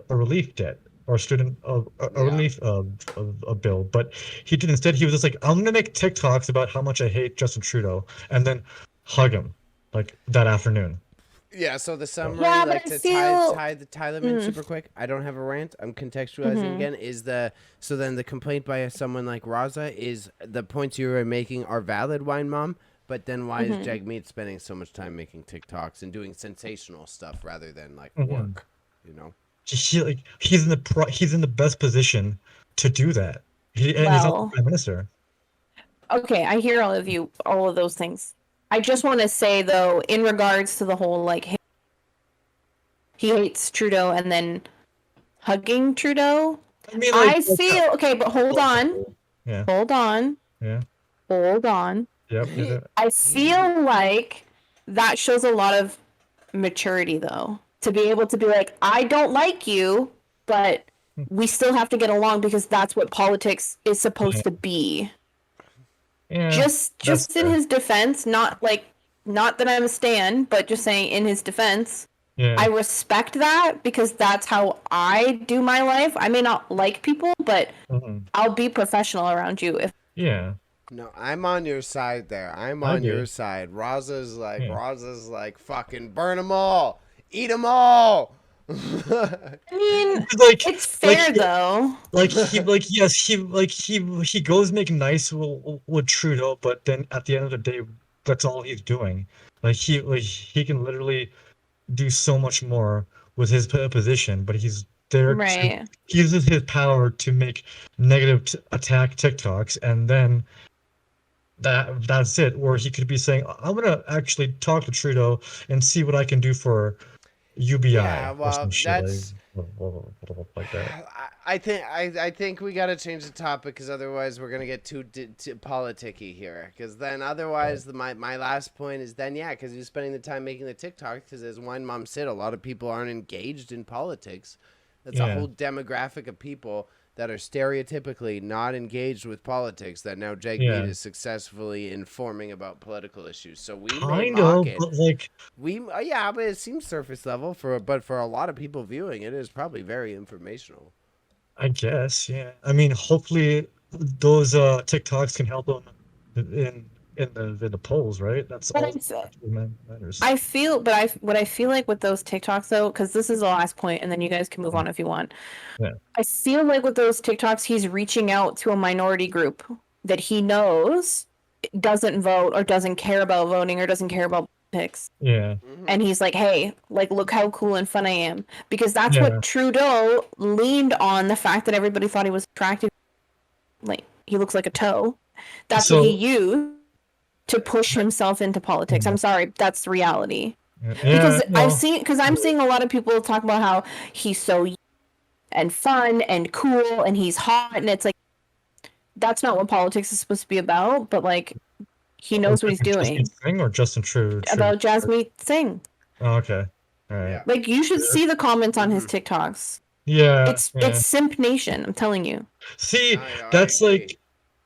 Speaker 1: relief debt or student a
Speaker 2: Yeah.
Speaker 1: relief a bill? But he did instead. He was just like, I'm gonna make TikToks about how much I hate Justin Trudeau, and then hug him like that afternoon.
Speaker 2: Yeah, so the
Speaker 1: So,
Speaker 2: summary,
Speaker 3: yeah, but
Speaker 2: like
Speaker 3: I
Speaker 2: to
Speaker 3: feel,
Speaker 2: tie them in
Speaker 3: mm,
Speaker 2: super quick. I don't have a rant. I'm contextualizing
Speaker 3: hmm,
Speaker 2: again. So then the complaint by someone like Raza is the points you were making are valid, Wine Mom. But then why is
Speaker 3: hmm.
Speaker 2: Jagmeet spending so much time making TikToks and doing sensational stuff rather than like
Speaker 1: mhm.
Speaker 2: work? You know?
Speaker 1: He's in the best position to do that. And he's not the
Speaker 3: Well,
Speaker 1: prime minister.
Speaker 3: okay, I hear all of those things. I just want to say though, in regards to the whole like he hates Trudeau and then hugging Trudeau,
Speaker 1: I mean,
Speaker 3: I feel okay, but
Speaker 1: yeah,
Speaker 3: hold on,
Speaker 1: yeah,
Speaker 3: hold on.
Speaker 1: yep.
Speaker 3: I feel like that shows a lot of maturity though, to be able to be like, I don't like you, but we still have to get along because that's what politics is
Speaker 1: Yeah,
Speaker 3: supposed to be.
Speaker 1: yeah, that's
Speaker 3: Just in
Speaker 1: fair.
Speaker 3: his defense, not that I'm a stan, but just saying in his defense,
Speaker 1: Yeah,
Speaker 3: I respect that because that's how I do my life. I may not like people, but
Speaker 1: mhm,
Speaker 3: I'll be professional around you if
Speaker 1: yeah.
Speaker 2: No, I'm on your side there. I'm
Speaker 1: I
Speaker 2: on
Speaker 1: agree.
Speaker 2: your side.
Speaker 1: Yeah.
Speaker 2: Raza's like, fucking burn them all, eat them all.
Speaker 3: I mean,
Speaker 1: Like,
Speaker 3: it's
Speaker 1: like,
Speaker 3: fair though.
Speaker 1: yes, he goes make nice with Trudeau, but then at the end of the day, that's all he's doing. Like he can literally do so much more with his position, but he's there to
Speaker 3: Right.
Speaker 1: he uses his power to make negative attack TikToks, and then that's it. Where he could be saying, "I'm gonna actually talk to Trudeau and see what I can do for
Speaker 2: Yeah,
Speaker 1: UBI or
Speaker 2: well,
Speaker 1: some shit
Speaker 2: that's.
Speaker 1: like that."
Speaker 2: I think we got to change the topic because otherwise we're gonna get too politicky here. Because then otherwise my last point is then yeah, because you're spending the time making the TikTok because as Wine Mom said, a lot of people aren't engaged in politics. That's a
Speaker 1: Yeah,
Speaker 2: whole demographic of people that are stereotypically not engaged with politics that now Jake Mead
Speaker 1: yeah,
Speaker 2: is successfully informing about political issues. So we may
Speaker 1: kind
Speaker 2: mock
Speaker 1: of,
Speaker 2: it.
Speaker 1: but like,
Speaker 2: Yeah, but it seems surface level but for a lot of people viewing it is probably very informational.
Speaker 1: I guess, yeah. I mean, hopefully those TikToks can help him in the polls, right? That's
Speaker 3: But
Speaker 1: all that actually matters.
Speaker 3: what I feel like with those TikToks though, because this is the last point, and then you guys can move on if you want.
Speaker 1: Yeah,
Speaker 3: I feel like with those TikToks, he's reaching out to a minority group that he knows doesn't vote or doesn't care about voting or doesn't care about politics.
Speaker 1: yeah,
Speaker 2: Hmm.
Speaker 3: And he's like, hey, like, look how cool and fun I am. Because that's
Speaker 1: yeah.
Speaker 3: what Trudeau leaned on, the fact that everybody thought he was attractive. Like, he looks like a toe. That's what he
Speaker 1: So,
Speaker 3: used to push himself into politics.
Speaker 1: yeah,
Speaker 3: I'm sorry, that's the reality.
Speaker 1: yeah,
Speaker 3: Because
Speaker 1: no,
Speaker 3: I'm seeing a lot of people talk about how he's so and fun and cool and he's hot. And it's like, that's not what politics is supposed to be about. But like, he knows what he's
Speaker 1: Justin
Speaker 3: doing.
Speaker 1: Singh or Justin True.
Speaker 3: About Jasmeet Singh.
Speaker 1: Oh, okay, all right.
Speaker 2: Yeah.
Speaker 3: Like, you should
Speaker 1: Sure.
Speaker 3: see the comments on his
Speaker 2: Hmm.
Speaker 3: TikToks.
Speaker 1: Yeah,
Speaker 3: It's
Speaker 1: yeah.
Speaker 3: simp nation. I'm telling you.
Speaker 1: See,
Speaker 2: I
Speaker 1: that's
Speaker 2: agree.
Speaker 1: like,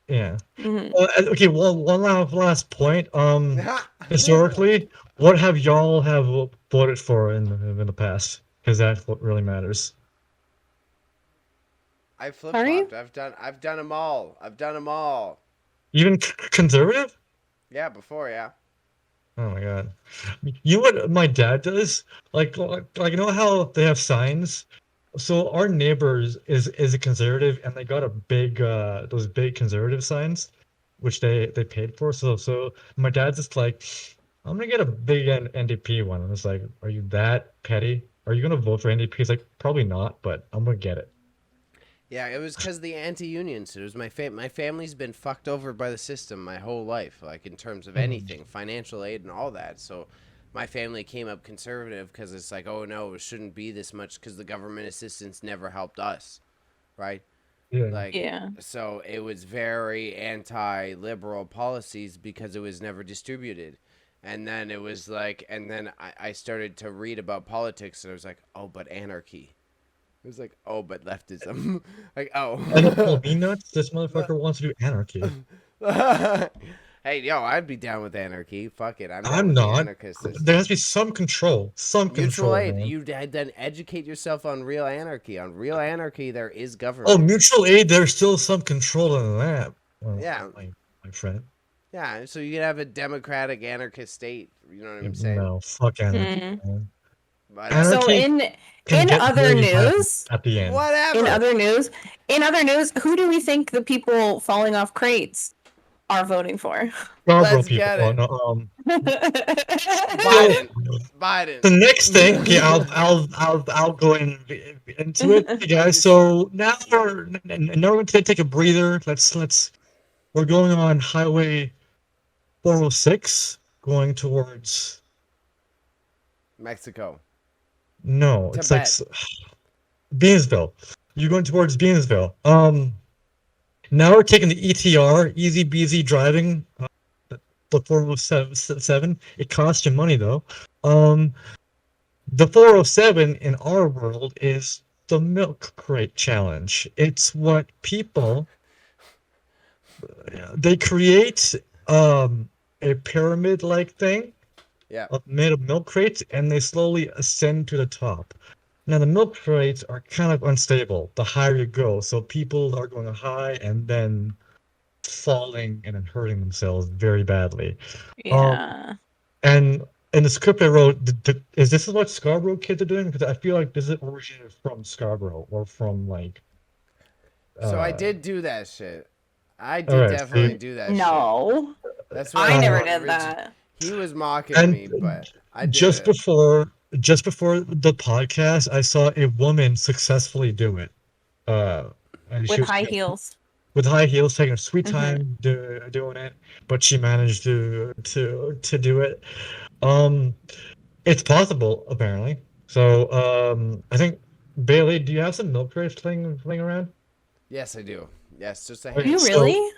Speaker 1: yeah.
Speaker 3: Hmm.
Speaker 1: Okay, one last point. Historically, what have y'all have voted for in the past? Because that's what really matters.
Speaker 2: I flip
Speaker 3: Sorry.
Speaker 2: flopped. I've done them all. I've done them all.
Speaker 1: Even conservative?
Speaker 2: Yeah, before yeah.
Speaker 1: Oh my God. You know what my dad does? Like you know how they have signs? So our neighbors is a conservative and they got a big those big conservative signs which they paid for. So my dad's just like I'm gonna get a big NDP one. I was like, are you that petty? Are you gonna vote for NDP? He's like, probably not, but I'm gonna get it.
Speaker 2: Yeah, it was because the anti-unions. It was my family's been fucked over by the system my whole life, like in terms of anything, financial aid and all that. So my family came up conservative because it's like, oh no, it shouldn't be this much because the government assistance never helped us, right?
Speaker 1: Yeah.
Speaker 2: Like,
Speaker 3: Yeah.
Speaker 2: so it was very anti-liberal policies because it was never distributed. And then it was like, and then I started to read about politics and I was like, oh, but anarchy. It was like, oh, but leftism. Like,
Speaker 1: And
Speaker 2: oh.
Speaker 1: me nuts. This motherfucker wants to do anarchy.
Speaker 2: Hey, yo, I'd be down with anarchy. Fuck it. I'm down
Speaker 1: I'm
Speaker 2: with the
Speaker 1: not.
Speaker 2: anarchist system.
Speaker 1: There has to be some control. Some
Speaker 2: Mutual
Speaker 1: control,
Speaker 2: aid.
Speaker 1: man.
Speaker 2: You then educate yourself on real anarchy. On real anarchy, there is
Speaker 1: Oh,
Speaker 2: government.
Speaker 1: mutual aid. There's still some control in that. Well,
Speaker 2: Yeah.
Speaker 1: my friend.
Speaker 2: Yeah, so you could have a democratic anarchist state. You know what I'm saying?
Speaker 1: No, fuck anarchy.
Speaker 3: Mm.
Speaker 1: Man.
Speaker 2: But,
Speaker 3: So
Speaker 1: Anarchy can
Speaker 3: in
Speaker 1: get
Speaker 3: other
Speaker 1: very violent
Speaker 3: news,
Speaker 1: at the end.
Speaker 2: whatever.
Speaker 3: in other news, who do we think the people falling off crates are voting for?
Speaker 1: Scarborough
Speaker 2: Let's
Speaker 1: people.
Speaker 2: get
Speaker 1: Oh,
Speaker 2: it.
Speaker 1: no,
Speaker 2: Biden. Biden.
Speaker 1: the next thing, okay, I'll go into it, okay, guys. So now we're going to take a breather. We're going on Highway 406, going towards.
Speaker 2: Mexico.
Speaker 1: No, it's like
Speaker 2: Tibet.
Speaker 1: Beansville. You're going towards Beansville. Now we're taking the ETR, easy beasy driving. The 407. It costs you money though. The 407 in our world is the milk crate challenge. It's what people they create a pyramid-like thing
Speaker 2: Yeah.
Speaker 1: made of milk crates, and they slowly ascend to the top. Now the milk crates are kind of unstable the higher you go, so people are going high and then falling and then hurting themselves very badly.
Speaker 3: Yeah.
Speaker 1: And in the script I wrote, is this what Scarborough kids are doing? Because I feel like this is originated from Scarborough or from like.
Speaker 2: So I did do that shit. I did
Speaker 1: Alright,
Speaker 2: definitely
Speaker 1: see?
Speaker 2: do that shit.
Speaker 3: No,
Speaker 2: That's what
Speaker 3: I never
Speaker 2: thought
Speaker 3: did
Speaker 2: origi-
Speaker 3: that.
Speaker 2: He was mocking
Speaker 1: And
Speaker 2: me, but I did
Speaker 1: just
Speaker 2: it.
Speaker 1: before the podcast, I saw a woman successfully do it. And she
Speaker 3: With
Speaker 1: was
Speaker 3: high heels.
Speaker 1: with high heels, taking her sweet
Speaker 3: Mhm.
Speaker 1: time doing it, but she managed to do it. It's possible apparently. So I think Bailey, do you have some milk crates fling around?
Speaker 2: Yes, I do. Yes, just a
Speaker 1: Okay,
Speaker 3: Do you
Speaker 2: handful.
Speaker 3: really?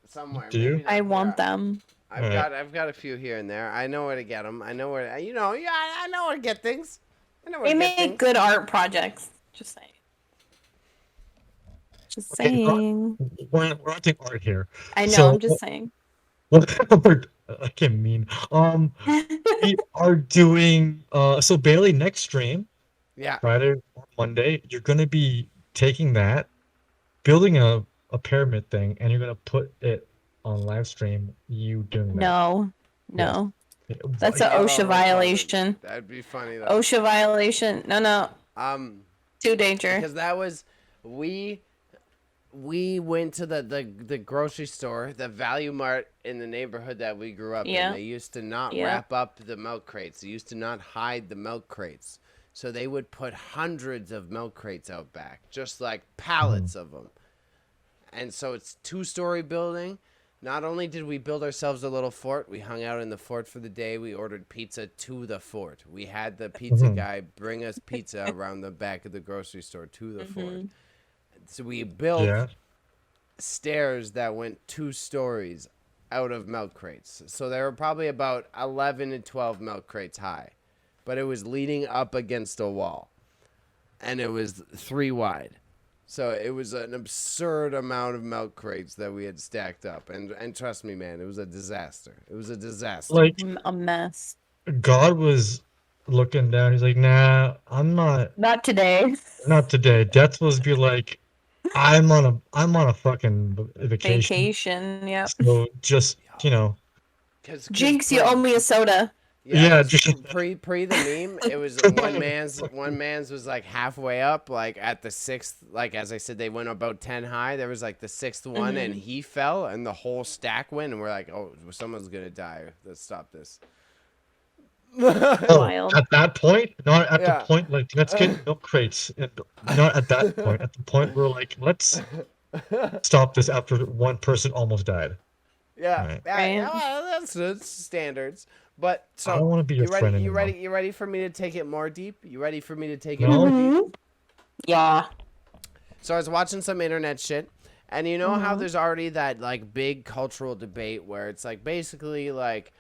Speaker 2: Somewhere.
Speaker 1: Do you?
Speaker 2: Maybe not
Speaker 3: I
Speaker 2: here.
Speaker 3: want them.
Speaker 2: I've got a few here and there. I know where to get them. I know where. Yeah, I know where to get things. I know where
Speaker 3: They
Speaker 2: to get
Speaker 3: make
Speaker 2: things.
Speaker 3: good art projects. Just saying. Just
Speaker 1: Okay,
Speaker 3: saying.
Speaker 1: we're not doing art here.
Speaker 3: I know.
Speaker 1: So
Speaker 3: I'm just saying.
Speaker 1: I can't mean. We are doing so Bailey next stream,
Speaker 2: Yeah.
Speaker 1: Friday or Monday, you're gonna be taking that, building a pyramid thing, and you're gonna put it on live stream, you doing that.
Speaker 3: No. No.
Speaker 1: Yes.
Speaker 3: That's
Speaker 1: Like,
Speaker 3: an
Speaker 2: I'll
Speaker 3: OSHA
Speaker 2: record it.
Speaker 3: violation.
Speaker 2: That'd be funny though.
Speaker 3: OSHA violation. No. Too danger.
Speaker 2: Because that was we went to the grocery store, the Value Mart in the neighborhood that we grew up
Speaker 3: Yeah.
Speaker 2: in. They used to not
Speaker 3: Yeah.
Speaker 2: wrap up the milk crates. They used to not hide the milk crates. So they would put hundreds of milk crates out back, just like pallets of them. And so it's 2-story building. Not only did we build ourselves a little fort, we hung out in the fort for the day. We ordered pizza to the fort. We had the pizza guy bring us pizza around the back of the grocery store to the fort. So we built
Speaker 1: yeah.
Speaker 2: stairs that went 2 stories out of milk crates. So there were probably about 11 and 12 milk crates high. But it was leaning up against a wall. And it was 3 wide. So it was an absurd amount of milk crates that we had stacked up. And trust me, man, it was a disaster. It was a disaster.
Speaker 1: Like
Speaker 3: A mess.
Speaker 1: God was looking down, he's like, nah, I'm not
Speaker 3: Not
Speaker 1: today. Death was be like, I'm on a fucking vacation.
Speaker 3: Vacation. Yep.
Speaker 1: So just, you know.
Speaker 2: Cause
Speaker 3: Jinx, you owe me a soda.
Speaker 2: Yeah,
Speaker 1: just
Speaker 2: pre the meme, it was one man's was like halfway up, like at the sixth, like as I said, they went about 10 high. There was like the sixth one, and he fell, and the whole stack went, and we're like, oh, someone's gonna die. Let's stop this.
Speaker 3: Wild.
Speaker 1: at that point, not at the
Speaker 2: Yeah.
Speaker 1: point like let's get milk crates. Not at that point. At the point where like let's stop this after one person almost died.
Speaker 2: Yeah,
Speaker 1: Right.
Speaker 2: yeah, well, that's standards. But
Speaker 1: I don't
Speaker 2: so
Speaker 1: want to be your
Speaker 2: you ready?
Speaker 1: friend
Speaker 2: You
Speaker 1: anymore.
Speaker 2: ready? You ready for me to take it more deep? You ready for me to take it
Speaker 1: No.
Speaker 2: more deep?
Speaker 3: Yeah.
Speaker 2: So I was watching some internet shit, and you know how there's already that like big cultural debate where it's like basically like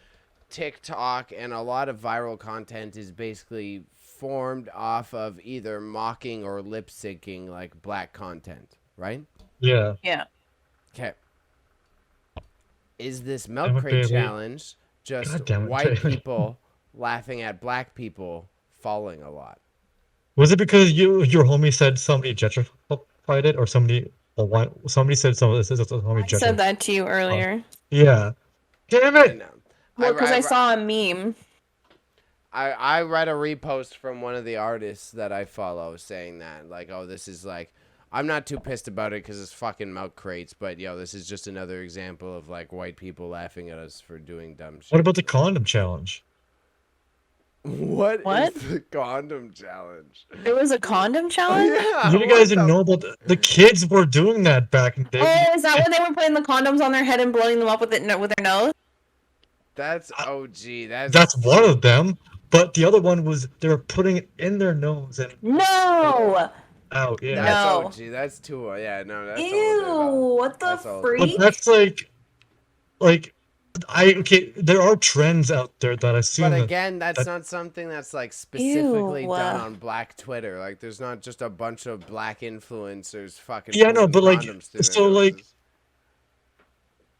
Speaker 2: TikTok and a lot of viral content is basically formed off of either mocking or lip syncing like black content, right?
Speaker 1: Yeah.
Speaker 3: Yeah.
Speaker 2: Okay. Is this
Speaker 1: Damn
Speaker 2: milk
Speaker 1: it,
Speaker 2: crate
Speaker 1: Bailey.
Speaker 2: challenge just
Speaker 1: God damn it,
Speaker 2: white
Speaker 1: Bailey.
Speaker 2: people laughing at black people falling a lot?
Speaker 1: Was it because your homie said somebody gentrified it, or somebody said somebody
Speaker 3: I
Speaker 1: gentrified?
Speaker 3: said that to you earlier.
Speaker 1: Yeah. Damn
Speaker 2: I
Speaker 1: it!
Speaker 2: know.
Speaker 3: Well, because I saw a meme.
Speaker 2: I read a repost from one of the artists that I follow saying that, like, oh, this is like, I'm not too pissed about it because it's fucking milk crates, but yo, this is just another example of like white people laughing at us for doing dumb shit.
Speaker 1: What about the condom challenge?
Speaker 2: What
Speaker 3: What?
Speaker 2: is the condom challenge?
Speaker 3: There was a condom challenge?
Speaker 2: Yeah,
Speaker 1: You guys didn't know about the kids were doing that back in the day.
Speaker 3: Oh, is that when they were putting the condoms on their head and blowing them up with with their nose?
Speaker 2: That's OG.
Speaker 1: That's one of them, but the other one was they were putting it in their nose and
Speaker 3: No.
Speaker 1: out. Yeah.
Speaker 2: That's
Speaker 3: No.
Speaker 2: OG. That's too. Yeah, no, that's
Speaker 3: Ew.
Speaker 2: older.
Speaker 3: What the
Speaker 2: That's older.
Speaker 1: But
Speaker 3: freak?
Speaker 1: that's like there are trends out there that I assume
Speaker 2: But
Speaker 1: that
Speaker 2: again, that's not something that's like specifically
Speaker 3: Ew.
Speaker 2: done on Black Twitter. Like, there's not just a bunch of black influencers fucking.
Speaker 1: yeah, no,
Speaker 2: putting
Speaker 1: but like
Speaker 2: condoms through their
Speaker 1: so like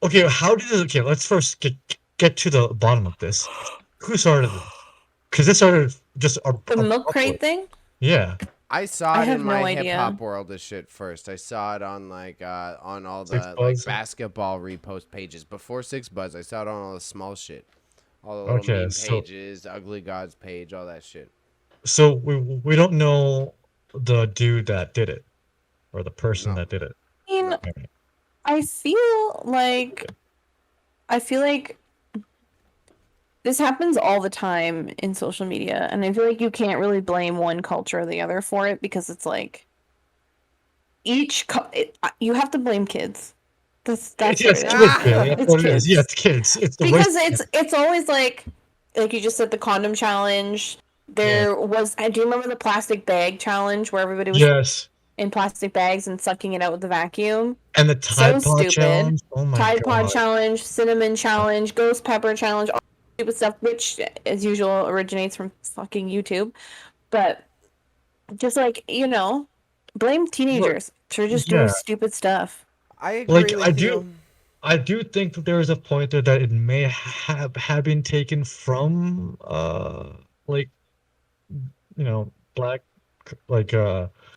Speaker 2: noses.
Speaker 1: okay, let's first get to the bottom of this. Who started it? Because this started just
Speaker 3: The milk crate thing?
Speaker 1: Yeah.
Speaker 2: I saw
Speaker 3: I
Speaker 2: it
Speaker 3: have
Speaker 2: in
Speaker 3: no
Speaker 2: my
Speaker 3: idea.
Speaker 2: hip hop world as shit first. I saw it on like on all
Speaker 1: Six
Speaker 2: the like
Speaker 1: Buzz.
Speaker 2: basketball repost pages before Six Buzz. I saw it on all the small shit, all the little
Speaker 1: Okay,
Speaker 2: meme
Speaker 1: so-
Speaker 2: pages, Ugly Gods page, all that shit.
Speaker 1: So we don't know the dude that did it or the person
Speaker 2: No.
Speaker 1: that did it.
Speaker 3: I mean,
Speaker 2: No.
Speaker 3: I feel like this happens all the time in social media, and I feel like you can't really blame one culture or the other for it because it's like you have to blame kids. That's
Speaker 1: Yeah,
Speaker 3: what
Speaker 1: it's
Speaker 3: it is.
Speaker 1: kids, Bailey. That's
Speaker 3: It's
Speaker 1: what it is.
Speaker 3: kids.
Speaker 1: Yeah, it's kids. It's the
Speaker 3: Because
Speaker 1: waste-
Speaker 3: it's always like you just said, the condom challenge. There was, do you remember the plastic bag challenge where everybody was
Speaker 1: Yes.
Speaker 3: in plastic bags and sucking it out with the vacuum?
Speaker 1: And the Tide
Speaker 3: So
Speaker 1: Pod
Speaker 3: stupid.
Speaker 1: challenge. Oh my
Speaker 3: Tide
Speaker 1: god.
Speaker 3: Pod challenge, cinnamon challenge, ghost pepper challenge, all stupid stuff, which as usual originates from fucking YouTube. But just like, blame teenagers for just doing
Speaker 1: yeah.
Speaker 3: stupid stuff.
Speaker 2: I agree
Speaker 1: Like,
Speaker 2: with
Speaker 1: I do-
Speaker 2: you.
Speaker 1: I do think that there is a point there that it may have been taken from like black like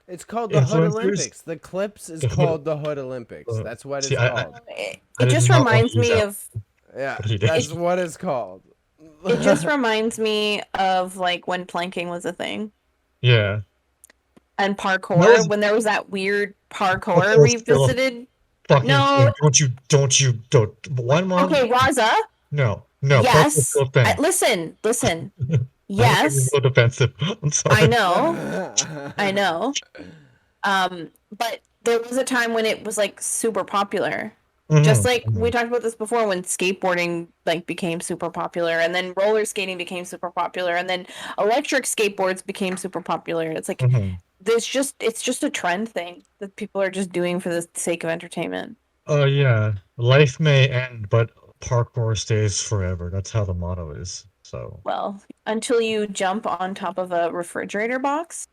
Speaker 2: It's called the Hood
Speaker 1: influencers?
Speaker 2: Olympics. The clips is
Speaker 1: The Hood-
Speaker 2: called the Hood Olympics.
Speaker 1: uh,
Speaker 2: That's what
Speaker 1: see,
Speaker 2: it's
Speaker 1: I-
Speaker 2: called.
Speaker 3: It
Speaker 1: I did
Speaker 3: just
Speaker 1: not wanna
Speaker 3: reminds
Speaker 1: use
Speaker 3: me
Speaker 1: that.
Speaker 3: of
Speaker 2: Yeah,
Speaker 1: But he did.
Speaker 2: that's what it's called.
Speaker 3: it just reminds me of like when planking was a thing
Speaker 1: Yeah.
Speaker 3: and parkour,
Speaker 1: That was-
Speaker 3: when there was that weird parkour
Speaker 1: Parkour was still-
Speaker 3: revisited.
Speaker 1: Fucking
Speaker 3: No.
Speaker 1: thing. Don't one mom.
Speaker 3: Okay, Raza.
Speaker 1: No.
Speaker 3: Yes.
Speaker 1: parkour's still a thing.
Speaker 3: Listen.
Speaker 1: I'm
Speaker 3: Yes,
Speaker 1: getting a little defensive. I'm sorry.
Speaker 3: I know. But there was a time when it was like super popular. Just
Speaker 1: Mhm,
Speaker 3: like
Speaker 1: mhm.
Speaker 3: we talked about this before, when skateboarding like became super popular, and then roller skating became super popular, and then electric skateboards became super popular. It's like
Speaker 1: Mhm.
Speaker 3: it's just a trend thing that people are just doing for the sake of entertainment.
Speaker 1: Yeah. Life may end, but parkour stays forever. That's how the motto is. So
Speaker 3: Well, until you jump on top of a refrigerator box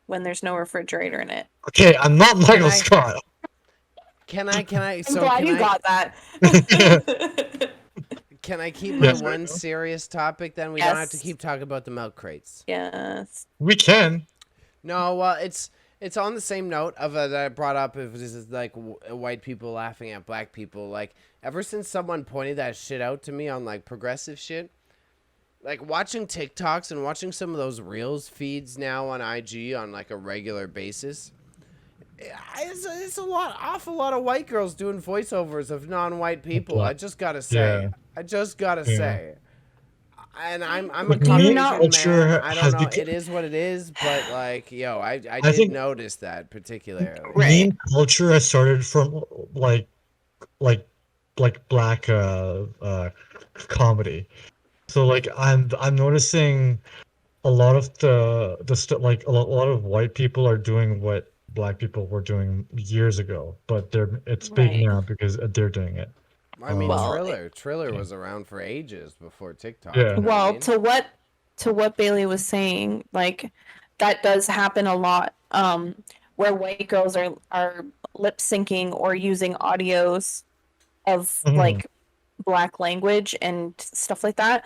Speaker 3: when there's no refrigerator in it.
Speaker 1: okay, I'm not Michael
Speaker 2: I-
Speaker 1: Scott.
Speaker 2: Can I?
Speaker 3: I'm
Speaker 2: So
Speaker 3: glad
Speaker 2: can
Speaker 3: you
Speaker 2: I?
Speaker 3: got that.
Speaker 2: Can I keep my
Speaker 1: Yes,
Speaker 2: one
Speaker 1: Rachel?
Speaker 2: serious topic? Then we don't have to
Speaker 3: Yes.
Speaker 2: keep talking about the milk crates.
Speaker 3: Yes.
Speaker 1: We can.
Speaker 2: No, well, it's on the same note of that I brought up. If this is like white people laughing at black people, like ever since someone pointed that shit out to me on like progressive shit, like watching TikToks and watching some of those Reels feeds now on IG on like a regular basis. It's awful lot of white girls doing voiceovers of non-white people. I just gotta say, and I'm a
Speaker 1: But meme
Speaker 2: Caucasian man.
Speaker 1: culture
Speaker 2: I don't
Speaker 1: has
Speaker 2: know.
Speaker 1: become.
Speaker 2: It is what it is. But like, yo, I
Speaker 1: I
Speaker 2: did
Speaker 1: think
Speaker 2: notice that particularly.
Speaker 3: Right.
Speaker 1: meme culture has started from like black comedy. So like I'm noticing a lot of like a lot of white people are doing what black people were doing years ago, but it's big
Speaker 3: Right.
Speaker 1: now because they're doing it.
Speaker 2: I mean,
Speaker 3: Well,
Speaker 2: Triller
Speaker 1: yeah.
Speaker 2: was around for ages before TikTok.
Speaker 1: Yeah.
Speaker 2: You know what I
Speaker 3: well,
Speaker 2: mean?
Speaker 3: to what Bailey was saying, like that does happen a lot. Where white girls are lip syncing or using audios of
Speaker 1: Mhm,
Speaker 3: like black language and stuff like that.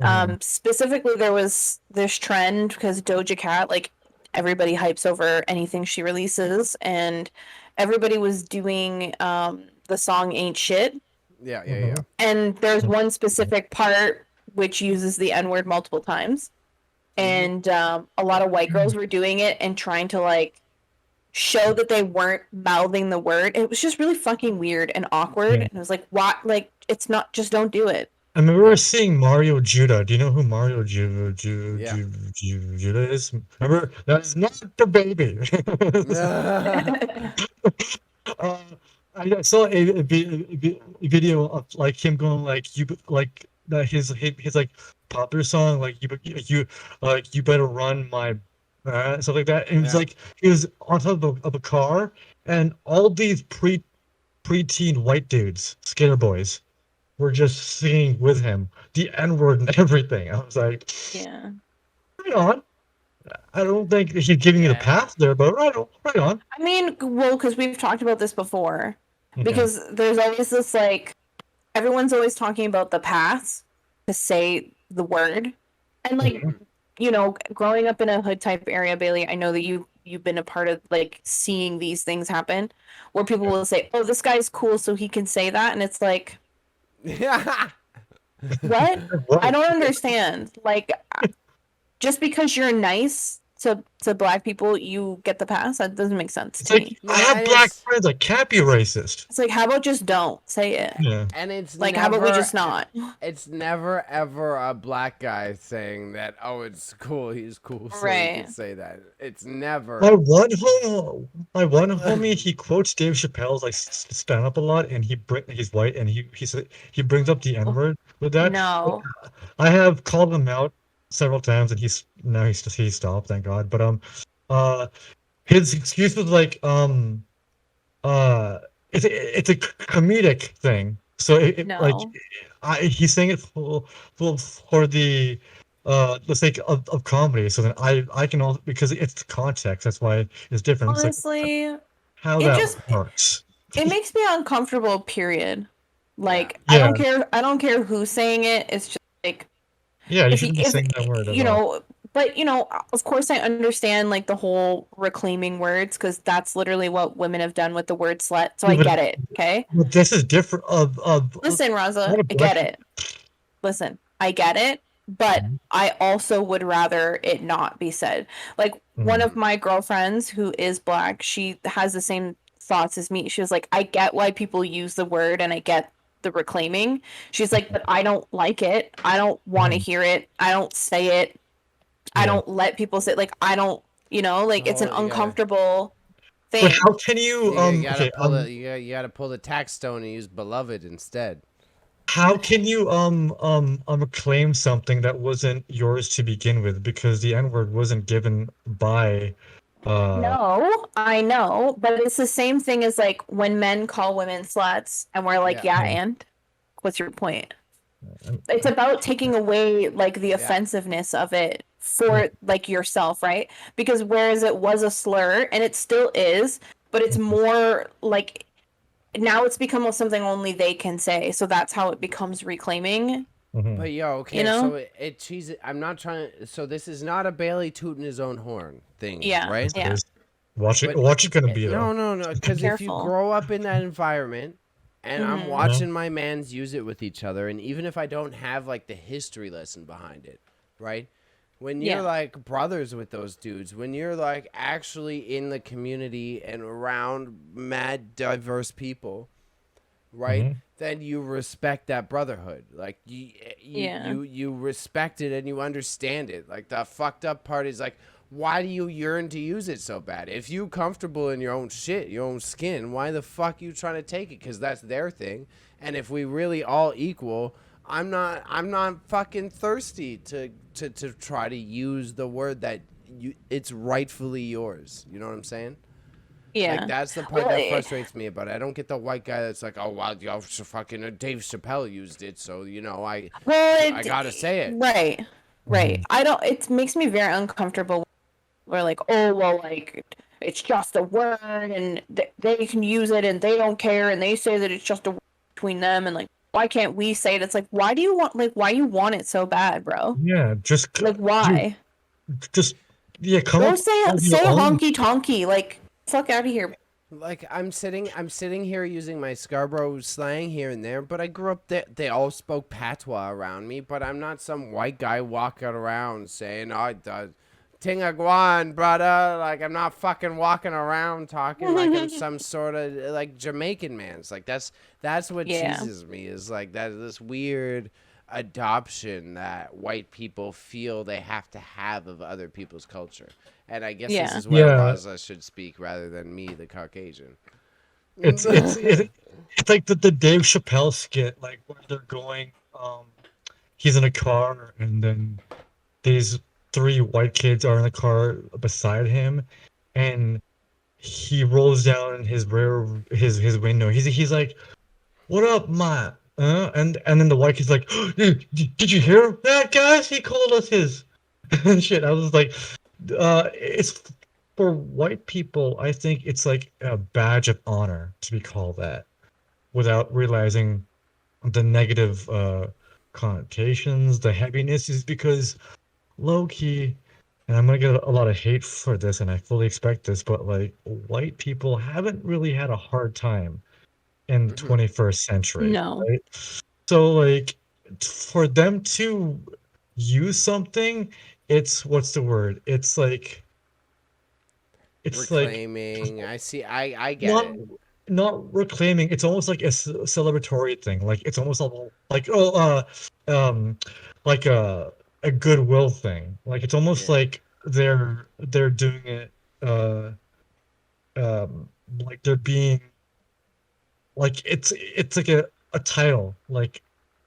Speaker 1: mhm,
Speaker 3: Specifically, there was this trend because Doja Cat, like everybody hypes over anything she releases, and everybody was doing the song "Ain't Shit."
Speaker 2: Yeah.
Speaker 1: mhm,
Speaker 3: And there's
Speaker 1: mhm.
Speaker 3: one specific part which uses the N word multiple times,
Speaker 2: Hmm.
Speaker 3: and a lot of white girls were doing it and trying to like show that they weren't mouthing the word. It was just really fucking weird and awkward.
Speaker 1: Yeah.
Speaker 3: And it was like, what? Like, it's not. Just don't do it.
Speaker 1: I remember
Speaker 2: Yeah.
Speaker 1: seeing Mario Judah. Do you know who Mario
Speaker 2: Yeah.
Speaker 1: Judah is? Remember, that's not the baby. Uh, I saw a video of like him going like you like that his like popular song like you like you better run my stuff like that. And it was
Speaker 2: Yeah.
Speaker 1: like he was on top of a car, and all these preteen white dudes, skater boys, were just singing with him the N word and everything. I was like,
Speaker 3: Yeah.
Speaker 1: right on. I don't think he's giving it a
Speaker 2: Yeah.
Speaker 1: pass there, but right on.
Speaker 3: I mean, well, because we've talked about this before.
Speaker 1: Okay.
Speaker 3: Because there's always this like, everyone's always talking about the paths to say the word. And like,
Speaker 1: Mhm.
Speaker 3: growing up in a hood type area, Bailey, I know that you've been a part of like seeing these things happen where people
Speaker 1: Yeah.
Speaker 3: will say, "Oh, this guy's cool, so he can say that." And it's like,
Speaker 2: Yeah.
Speaker 3: what? I
Speaker 1: What?
Speaker 3: don't understand. Like, just because you're nice to black people, you get the pass. That doesn't make sense
Speaker 1: It's
Speaker 3: to
Speaker 1: like
Speaker 3: me.
Speaker 1: I
Speaker 2: No,
Speaker 1: have
Speaker 2: and
Speaker 1: black friends. I can't be racist.
Speaker 3: It's like, how about just don't say it?
Speaker 1: Yeah.
Speaker 2: it's
Speaker 3: Like, how about we
Speaker 2: never
Speaker 3: just not?
Speaker 2: it's never ever a black guy saying that, oh, it's cool, he's cool, so he can
Speaker 3: Right.
Speaker 2: say that. It's
Speaker 1: My
Speaker 2: never.
Speaker 1: one home, my one homie, he quotes Dave Chappelle's like stand up a lot, and he's white, and he brings up the N word with that. But
Speaker 3: No.
Speaker 1: I have called him out several times, and he's stopped, thank God. But uh, his excuse was like uh, it's a comedic thing. So like
Speaker 3: No.
Speaker 1: he's saying it for the the sake of comedy. So then I can also because it's the context. That's why it's different. It's like
Speaker 3: Honestly,
Speaker 1: how
Speaker 3: it
Speaker 1: that
Speaker 3: just
Speaker 1: works.
Speaker 3: it makes me uncomfortable, period.
Speaker 2: Yeah.
Speaker 3: Like,
Speaker 1: Yeah,
Speaker 3: I don't care who's saying it. It's just like,
Speaker 1: yeah. You
Speaker 3: if you
Speaker 1: shouldn't be
Speaker 3: if
Speaker 1: saying that word at
Speaker 3: you
Speaker 1: all.
Speaker 3: know but of course I understand like the whole reclaiming words because that's literally what women have done with the word slut, so
Speaker 1: Yeah,
Speaker 3: I get it. Okay,
Speaker 1: but this is different. Of
Speaker 3: listen,
Speaker 1: a
Speaker 3: Raza,
Speaker 1: lot of
Speaker 3: I
Speaker 1: black
Speaker 3: get
Speaker 1: people.
Speaker 3: it. Listen, I get it, but I also would rather it not be said. Like, one of
Speaker 1: Mhm.
Speaker 3: my girlfriends who is black, she has the same thoughts as me. She was like, I get why people use the word and I get the reclaiming. She's like, but I don't like it. I don't want to
Speaker 1: Mhm.
Speaker 3: hear it. I don't say it. I
Speaker 1: Yeah,
Speaker 3: don't let people say, like, I don't, like, it's an
Speaker 2: Oh,
Speaker 3: uncomfortable
Speaker 1: but
Speaker 3: thing.
Speaker 1: how can you
Speaker 2: you gotta
Speaker 1: okay
Speaker 2: pull you gotta pull the tax stone and use beloved instead.
Speaker 1: how can you claim something that wasn't yours to begin with because the N-word wasn't given by uh
Speaker 3: No, I know, but it's the same thing as like when men call women sluts and we're like,
Speaker 2: Yeah.
Speaker 3: yeah,
Speaker 1: um,
Speaker 3: and what's your point?
Speaker 1: um,
Speaker 3: It's about taking away like the
Speaker 2: Yeah.
Speaker 3: offensiveness of it for like yourself, right? Because whereas it was a slur and it still is, but it's more like now it's become something only they can say. So that's how it becomes reclaiming,
Speaker 1: mhm.
Speaker 2: But yo,
Speaker 3: you
Speaker 2: okay,
Speaker 3: know?
Speaker 2: so I'm not trying. So this is not a Bailey tooting his own horn thing,
Speaker 3: Yeah,
Speaker 2: right?
Speaker 1: Yes, it
Speaker 3: yeah.
Speaker 1: is.
Speaker 2: But
Speaker 1: Watch it gonna be
Speaker 2: no,
Speaker 1: though.
Speaker 2: no, no, because if you
Speaker 3: Careful.
Speaker 2: grow up in that environment, and I'm
Speaker 3: Mhm.
Speaker 2: watching my mans use it with each other, and even if I don't have like the history lesson behind it, right? When you're
Speaker 3: Yeah.
Speaker 2: like brothers with those dudes, when you're like actually in the community and around mad diverse people, right?
Speaker 1: Mhm.
Speaker 2: Then you respect that brotherhood. Like
Speaker 3: Yeah.
Speaker 2: you respect it and you understand it. Like the fucked up part is like, why do you yearn to use it so bad? If you comfortable in your own shit, your own skin, why the fuck you trying to take it? Because that's their thing. And if we really all equal, I'm not fucking thirsty to try to use the word that it's rightfully yours. You know what I'm saying? Like
Speaker 3: Yeah.
Speaker 2: that's the part
Speaker 3: Well,
Speaker 2: that frustrates me about it. I don't get the white guy that's like, oh well, fucking Dave Chappelle used it, so
Speaker 3: well,
Speaker 2: I gotta say it.
Speaker 3: right, right.
Speaker 1: Mhm.
Speaker 3: I don't. It makes me very uncomfortable. We're like, oh well, like it's just a word, and they can use it, and they don't care, and they say that it's just a word between them, and like, why can't we say it? It's like, why do you want, like, why you want it so bad, bro?
Speaker 1: Yeah,
Speaker 3: Like,
Speaker 1: dude,
Speaker 3: why?
Speaker 1: just yeah, come
Speaker 3: Go
Speaker 1: up with
Speaker 3: say
Speaker 1: your own.
Speaker 3: honky tonky, like, fuck out of here.
Speaker 2: Like I'm sitting here using my Scarborough slang here and there, but I grew up there. They all spoke patois around me, but I'm not some white guy walking around saying, "Oh, Tingaguan, brother." Like I'm not fucking walking around talking like I'm some sort of like Jamaican man. It's like that's what
Speaker 3: Yeah.
Speaker 2: cheeses me is like that this weird adoption that white people feel they have to have of other people's culture. And I guess this
Speaker 3: Yeah.
Speaker 2: is where
Speaker 1: Yeah,
Speaker 2: Raza should speak rather than me, the Caucasian.
Speaker 1: it's it's it, it's like the Dave Chappelle skit, like where they're going. He's in a car, and then these three white kids are in the car beside him, and he rolls down his window. He's like, "What up, ma?" And then the white kid's like, "Did you hear that, guys? He called us his and shit." I was like, it's for white people. I think it's like a badge of honor to be called that without realizing the negative connotations, the heaviness is because low key, and I'm gonna get a lot of hate for this, and I fully expect this, but like white people haven't really had a hard time in the
Speaker 2: Mhm.
Speaker 1: 21st century,
Speaker 3: No.
Speaker 1: right? So like for them to use something, it's what's the word? It's like
Speaker 2: Reclaiming. I see. I get
Speaker 1: not
Speaker 2: it.
Speaker 1: reclaiming. It's almost like a celebratory thing. Like it's almost like um like a goodwill thing. Like it's almost
Speaker 2: Yeah.
Speaker 1: like they're doing it uh like they're being like it's like a title, like,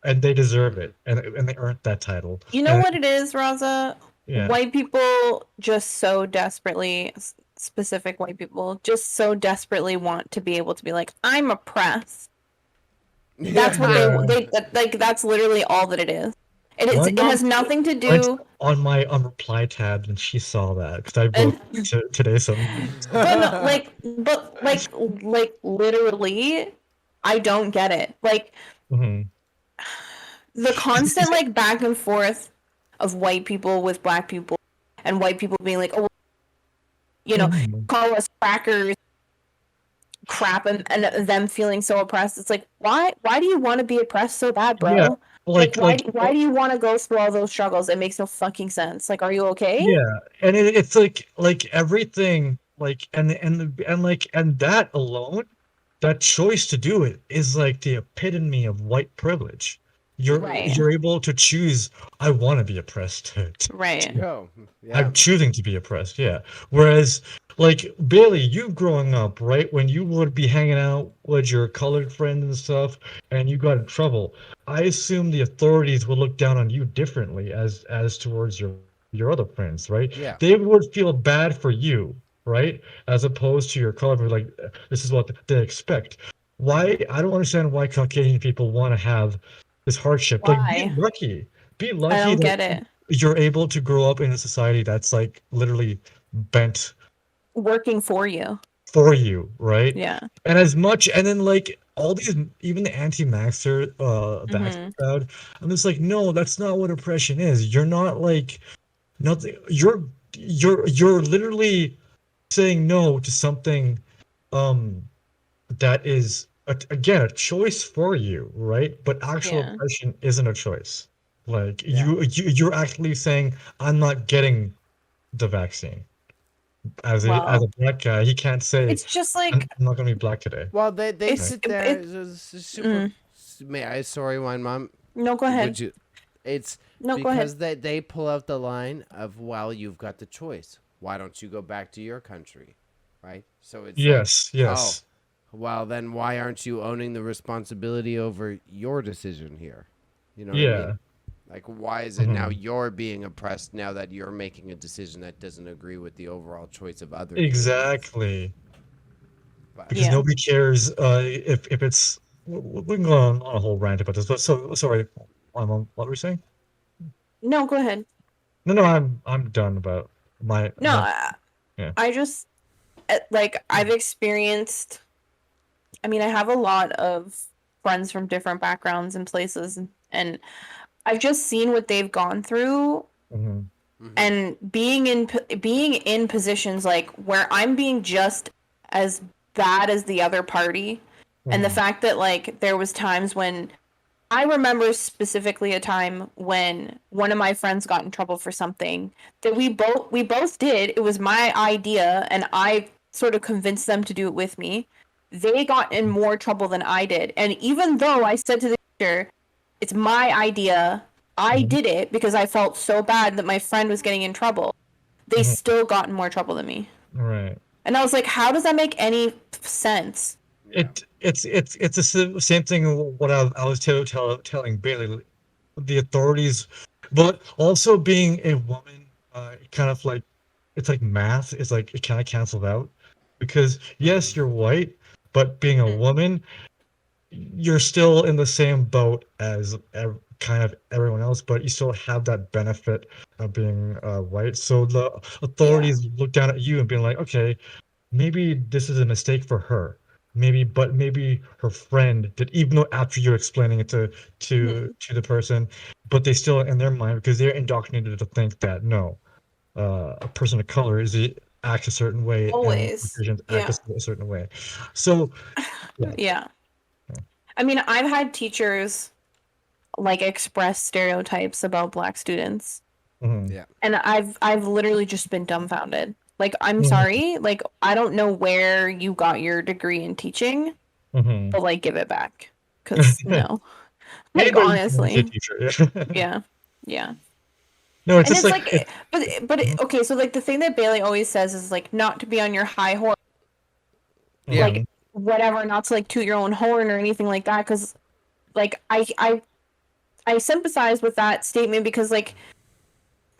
Speaker 1: and they deserve
Speaker 2: Mhm.
Speaker 1: it, and they earned that title.
Speaker 3: You know
Speaker 1: And
Speaker 3: what it is, Raza?
Speaker 1: yeah.
Speaker 3: White people just so desperately, specific white people, just so desperately want to be able to be like, I'm oppressed. That's what
Speaker 1: Yeah.
Speaker 3: they like. That's literally all that it is. It
Speaker 1: My
Speaker 3: is. It
Speaker 1: mom
Speaker 3: has nothing to
Speaker 1: went
Speaker 3: do.
Speaker 1: on my reply tab and she saw that because I wrote
Speaker 3: And
Speaker 1: today some memes.
Speaker 3: but no, like literally, I don't get it. Like
Speaker 1: Mhm.
Speaker 3: the constant
Speaker 1: Is it-
Speaker 3: like back and forth of white people with black people, and white people being like, oh, you know,
Speaker 1: Mhm.
Speaker 3: call us crackers, crap, and them feeling so oppressed. It's like, why do you want to be oppressed so bad,
Speaker 1: Yeah,
Speaker 3: bro? Like,
Speaker 1: like like
Speaker 3: why do you want to go through all those struggles? It makes no fucking sense. Like, are you okay?
Speaker 1: yeah, and it's like everything, like, and that alone, that choice to do it is like the epitome of white privilege.
Speaker 3: Right,
Speaker 1: You're able to choose. I want to be oppressed.
Speaker 3: right.
Speaker 2: Yo. Yeah.
Speaker 1: I'm choosing to be oppressed, yeah. Whereas, like, Bailey, you growing up, right, when you would be hanging out with your colored friends and stuff, and you got in trouble, I assume the authorities would look down on you differently as towards your other friends, right?
Speaker 2: Yeah.
Speaker 1: They would feel bad for you, right? As opposed to your color, like, this is what they expect. Why? I don't understand why Caucasian people want to have this hardship. Like, be
Speaker 3: Why?
Speaker 1: lucky. Be
Speaker 3: I
Speaker 1: lucky
Speaker 3: don't
Speaker 1: that
Speaker 3: get it.
Speaker 1: you're able to grow up in a society that's like literally bent
Speaker 3: Working for you.
Speaker 1: for you, right?
Speaker 3: Yeah.
Speaker 1: And as much, and then like all these, even the anti-maxer, vax
Speaker 3: Mm-hmm.
Speaker 1: crowd, I'm just like, no, that's not what oppression is. You're not like nothing. You're literally saying no to something, um, that is again a choice for you, right? But actual
Speaker 3: Yeah.
Speaker 1: oppression isn't a choice. Like
Speaker 2: Yeah.
Speaker 1: you're actually saying I'm not getting the vaccine. As a
Speaker 3: Well,
Speaker 1: black guy, he can't say
Speaker 3: it's just
Speaker 1: I'm
Speaker 3: like
Speaker 1: not gonna be black today.
Speaker 2: Well, they
Speaker 3: it's
Speaker 1: Right?
Speaker 2: sit there.
Speaker 3: it.
Speaker 2: It's super.
Speaker 3: Mm,
Speaker 2: May I? Sorry, wine mom.
Speaker 3: no, go ahead.
Speaker 2: Would you? It's
Speaker 3: No, go ahead.
Speaker 2: because they pull out the line of, well, you've got the choice. Why don't you go back to your country, right? So it's like,
Speaker 1: Yes,
Speaker 2: oh,
Speaker 1: yes.
Speaker 2: well, then why aren't you owning the responsibility over your decision here? You know what I mean?
Speaker 1: Yeah.
Speaker 2: Like, why is it now
Speaker 1: Mhm.
Speaker 2: you're being oppressed now that you're making a decision that doesn't agree with the overall choice of other Canadians?
Speaker 1: Exactly.
Speaker 2: But
Speaker 1: Because
Speaker 3: Yeah.
Speaker 1: nobody cares if it's we can go on a whole rant about this, but so sorry, what were you saying?
Speaker 3: No, go ahead.
Speaker 1: No, no, I'm done about
Speaker 3: No,
Speaker 1: my yeah.
Speaker 3: I just like I've experienced. I mean, I have a lot of friends from different backgrounds and places, and I've just seen what they've gone through,
Speaker 1: Mhm.
Speaker 2: mm-hmm.
Speaker 3: and being in positions like where I'm being just as bad as the other party, and the
Speaker 1: Mhm.
Speaker 3: fact that like there was times when I remember specifically a time when one of my friends got in trouble for something that we both did. It was my idea, and I sort of convinced them to do it with me. They got in more trouble than I did, and even though I said to the teacher, "It's my idea. I
Speaker 1: Mhm.
Speaker 3: did it because I felt so bad that my friend was getting in trouble." They
Speaker 1: Mhm.
Speaker 3: still got in more trouble than me,
Speaker 1: Right.
Speaker 3: and I was like, "How does that make any sense?"
Speaker 2: Yeah.
Speaker 1: It's the same thing what I was telling Bailey, the authorities, but also being a woman, it kind of like it's like math. It's like it kind of canceled out because yes, you're white, but being a
Speaker 3: Mm-hmm.
Speaker 1: woman, you're still in the same boat as kind of everyone else, but you still have that benefit of being white. So the
Speaker 3: Yeah.
Speaker 1: authorities look down at you and being like, okay, maybe this is a mistake for her. Maybe her friend did, even though after you're explaining it to the person, but they still in their mind because they're indoctrinated to think that no, a person of color is acts a certain way and
Speaker 3: Always.
Speaker 1: Caucasians act
Speaker 3: Yeah.
Speaker 1: a certain way. So yeah.
Speaker 3: Yeah. I mean, I've had teachers like express stereotypes about black students,
Speaker 1: Mhm.
Speaker 2: Yeah.
Speaker 3: and I've literally just been dumbfounded. Like, I'm
Speaker 1: Mhm.
Speaker 3: sorry, like I don't know where you got your degree in teaching,
Speaker 1: Mhm.
Speaker 3: but like give it back, cuz no. Like
Speaker 1: Anybody can be a
Speaker 3: honestly.
Speaker 1: teacher. Yeah.
Speaker 3: Yeah. Yeah.
Speaker 1: No, it's
Speaker 3: And
Speaker 1: just
Speaker 3: it's
Speaker 1: like
Speaker 3: like
Speaker 1: it.
Speaker 3: okay, so like the thing that Bailey always says is like not to be on your high horse,
Speaker 2: Yeah.
Speaker 3: like
Speaker 1: Mhm.
Speaker 3: whatever, not to like toot your own horn or anything like that, cuz like I sympathize with that statement because like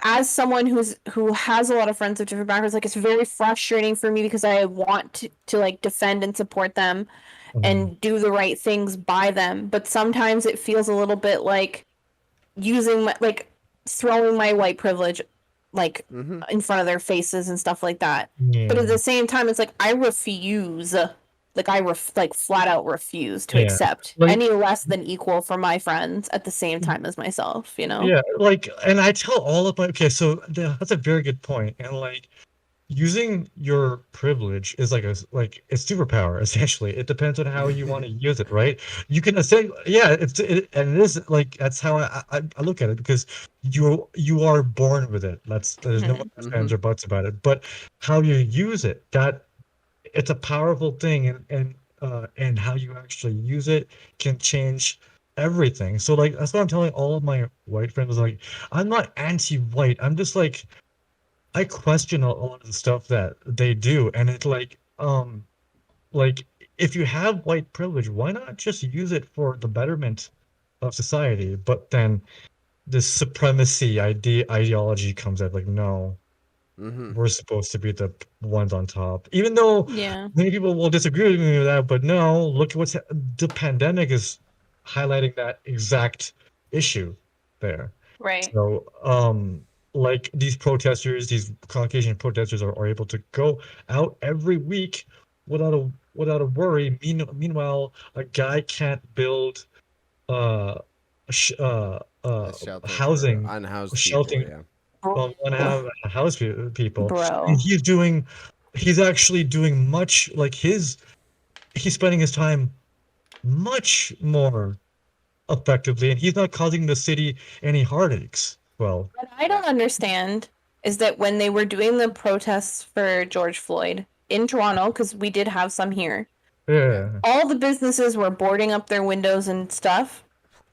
Speaker 3: as someone who has a lot of friends of different backgrounds, like it's very frustrating for me because I want to like defend and support them
Speaker 1: Mhm.
Speaker 3: and do the right things by them, but sometimes it feels a little bit like using my like throwing my white privilege like
Speaker 2: Mm-hmm.
Speaker 3: in front of their faces and stuff like that. But at
Speaker 1: Yeah.
Speaker 3: the same time, it's like I refuse, like like flat out refuse to
Speaker 1: Yeah.
Speaker 3: accept
Speaker 1: Like
Speaker 3: any less than equal for my friends at the same time as myself. You know?
Speaker 1: yeah, like, and I tell all of my okay, so that's a very good point, and like using your privilege is like like a superpower essentially. It depends on how you want to use it, right? You can say, yeah, and it is like that's how I look at it because you are born with it. There's no
Speaker 3: Mhm.
Speaker 1: ifs,
Speaker 2: Mm-hmm.
Speaker 1: ands, or buts about it. But how you use it, that it's a powerful thing, and how you actually use it can change everything. So like that's what I'm telling all of my white friends. Like I'm not anti-white. I'm just I question a lot of the stuff that they do, and it's like if you have white privilege, why not just use it for the betterment of society? But then this supremacy ideology comes out like, no,
Speaker 2: Mm-hmm.
Speaker 1: we're supposed to be the ones on top. Even though
Speaker 3: Yeah.
Speaker 1: many people will disagree with me with that, but no, look at the pandemic is highlighting that exact issue there.
Speaker 3: Right.
Speaker 1: So, like these protesters, these Caucasian protesters are able to go out every week without a worry. Meanwhile, a guy can't build uh,
Speaker 2: A shelter for
Speaker 1: housing,
Speaker 2: unhoused people.
Speaker 1: shelter
Speaker 2: Yeah.
Speaker 1: want to have house people, and
Speaker 3: Bro.
Speaker 1: he's actually doing much like he's spending his time much more effectively, and he's not causing the city any heartaches. Well,
Speaker 3: What I don't understand is that when they were doing the protests for George Floyd in Toronto, because we did have some here,
Speaker 1: yeah,
Speaker 3: all the businesses were boarding up their windows and stuff.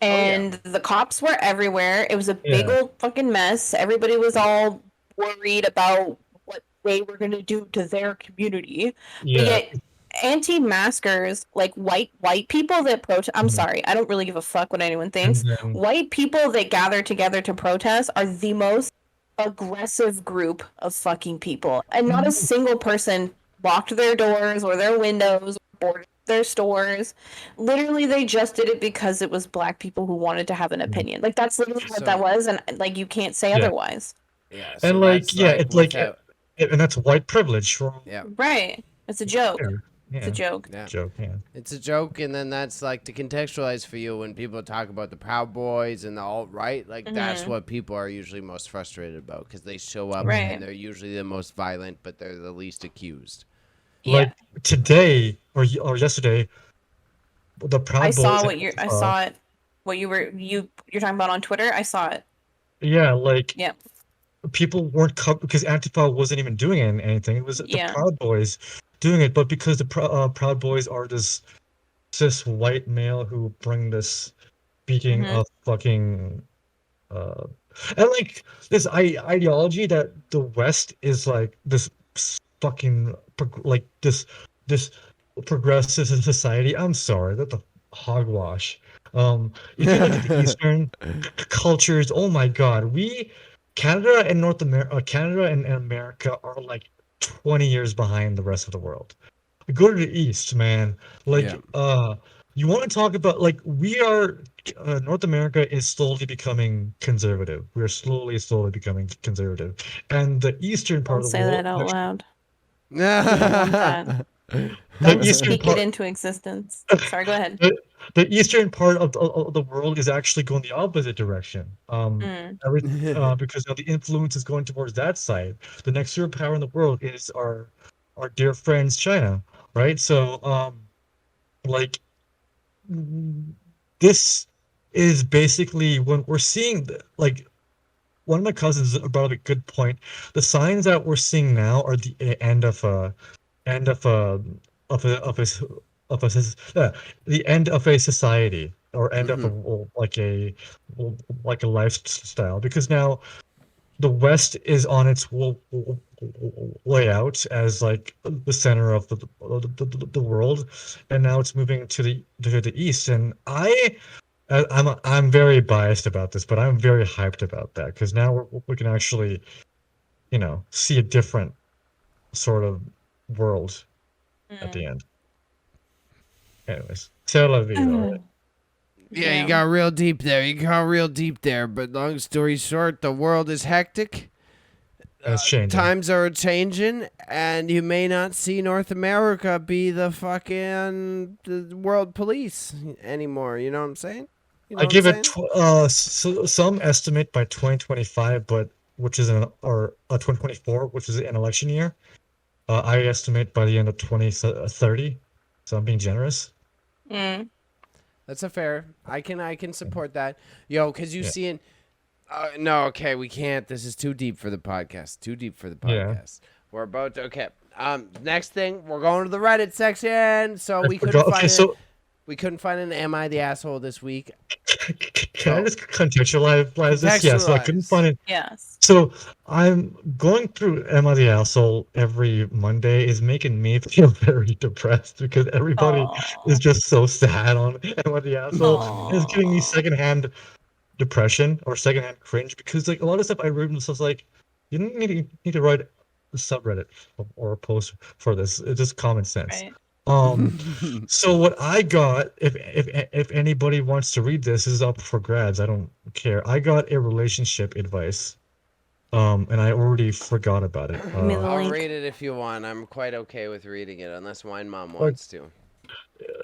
Speaker 3: And the cops were everywhere. It was a big
Speaker 1: yeah,
Speaker 3: old fucking mess. Everybody was all worried about what they were going to do to their community. But
Speaker 1: yeah.
Speaker 3: yet, anti-maskers, like white people that protest. I'm sorry, I don't really give a fuck what anyone thinks.
Speaker 1: And then,
Speaker 3: White people that gather together to protest are the most aggressive group of fucking people, and not a single person locked their doors or their windows or boarded their stores. Literally, they just did it because it was black people who wanted to have an opinion. Like that's literally what that was, and like you can't say
Speaker 1: yeah,
Speaker 3: otherwise.
Speaker 2: Yeah. So
Speaker 1: and like,
Speaker 2: that's
Speaker 1: yeah,
Speaker 2: like
Speaker 1: it's like,
Speaker 2: without.
Speaker 1: and that's white privilege.
Speaker 2: Yeah.
Speaker 3: Right? It's a joke. It's a
Speaker 1: Yeah,
Speaker 3: joke.
Speaker 2: Yeah.
Speaker 1: joke. Yeah,
Speaker 2: It's a joke, and then that's like to contextualize for you when people talk about the Proud Boys and the alt-right, like that's what people are usually most frustrated about because they show up
Speaker 3: Right.
Speaker 2: and they're usually the most violent, but they're the least accused.
Speaker 1: like today or yesterday, the
Speaker 3: I
Speaker 1: Proud
Speaker 3: saw
Speaker 1: Boys.
Speaker 3: what you're. I saw it. What you're talking about on Twitter. I saw it.
Speaker 1: Yeah, like
Speaker 3: Yep.
Speaker 1: people weren't because Antifa wasn't even doing anything. It was the
Speaker 3: Yeah.
Speaker 1: Proud Boys doing it, but because the Proud Boys are this cis white male who bring this speaking of fucking uh and like this ideology that the West is like this fucking like this progressive society. I'm sorry, that's a hogwash. If you look at the Eastern cultures, oh my God, Canada and North America, Canada and America are like 20 years behind the rest of the world. Go to the East, man. Like,
Speaker 2: Yeah.
Speaker 1: you want to talk about like North America is slowly becoming conservative. We are slowly becoming conservative, and the eastern part
Speaker 3: Don't
Speaker 1: of the
Speaker 3: say
Speaker 1: world,
Speaker 3: that out loud. You don't want that.
Speaker 1: the
Speaker 3: Don't
Speaker 1: eastern
Speaker 3: speak it
Speaker 1: part,
Speaker 3: into existence. Sorry, go ahead.
Speaker 1: the eastern part of the world is actually going the opposite direction.
Speaker 3: Mm.
Speaker 1: Because now the influence is going towards that side. The next superpower in the world is our dear friends China, right? So, like this is basically when we're seeing like one of my cousins brought up a good point. The signs that we're seeing now are the end of a end of a of a of a s- of a s- the end of a society or end of a like a lifestyle because now the West is on its way out as like the center of the world, and now it's moving to the East. And I'm very biased about this, but I'm very hyped about that because now we can actually see a different sort of world at the end. Anyways, c'est la vie, though, right?
Speaker 2: Yeah, you got real deep there. You got real deep there. But long story short, the world is hectic.
Speaker 1: And it's changing.
Speaker 2: Times are changing, and you may not see North America be the fucking the world police anymore. You know what I'm saying? You know
Speaker 1: I
Speaker 2: what
Speaker 1: give
Speaker 2: I'm
Speaker 1: it
Speaker 2: saying?
Speaker 1: some estimate by 2025, but which is an or 2024, which is an election year. I estimate by the end of 2030. So I'm being generous.
Speaker 3: Mm.
Speaker 2: That's a fair. I can support that. Yo, cause you
Speaker 1: Yeah.
Speaker 2: seeing. No, okay, we can't. This is too deep for the podcast. Too deep for the
Speaker 1: Yeah.
Speaker 2: podcast. We're about to. Okay. Next thing, we're going to the Reddit section. So
Speaker 1: I
Speaker 2: we
Speaker 1: forgot.
Speaker 2: couldn't
Speaker 1: Okay,
Speaker 2: find
Speaker 1: so
Speaker 2: we couldn't find an "Am I the asshole" this week.
Speaker 1: can I just contextualize this? Yeah. So I couldn't
Speaker 2: Contextualize.
Speaker 1: find it.
Speaker 3: Yes.
Speaker 1: So I'm going through Emma the Asshole every Monday is making me feel very depressed because everybody is just so sad on Emma the Asshole. And it's giving me secondhand depression or secondhand cringe because like a lot of stuff I read was just like you don't need to write a subreddit or a post for this. It's just common sense.
Speaker 3: Right.
Speaker 1: So what I got, if anybody wants to read this, is up for grabs. I don't care. I got a relationship advice. And I already forgot about it.
Speaker 3: Give me the
Speaker 2: I'll
Speaker 3: link.
Speaker 2: read it if you want. I'm quite okay with reading it, unless Wine Mom
Speaker 1: Like,
Speaker 2: wants to.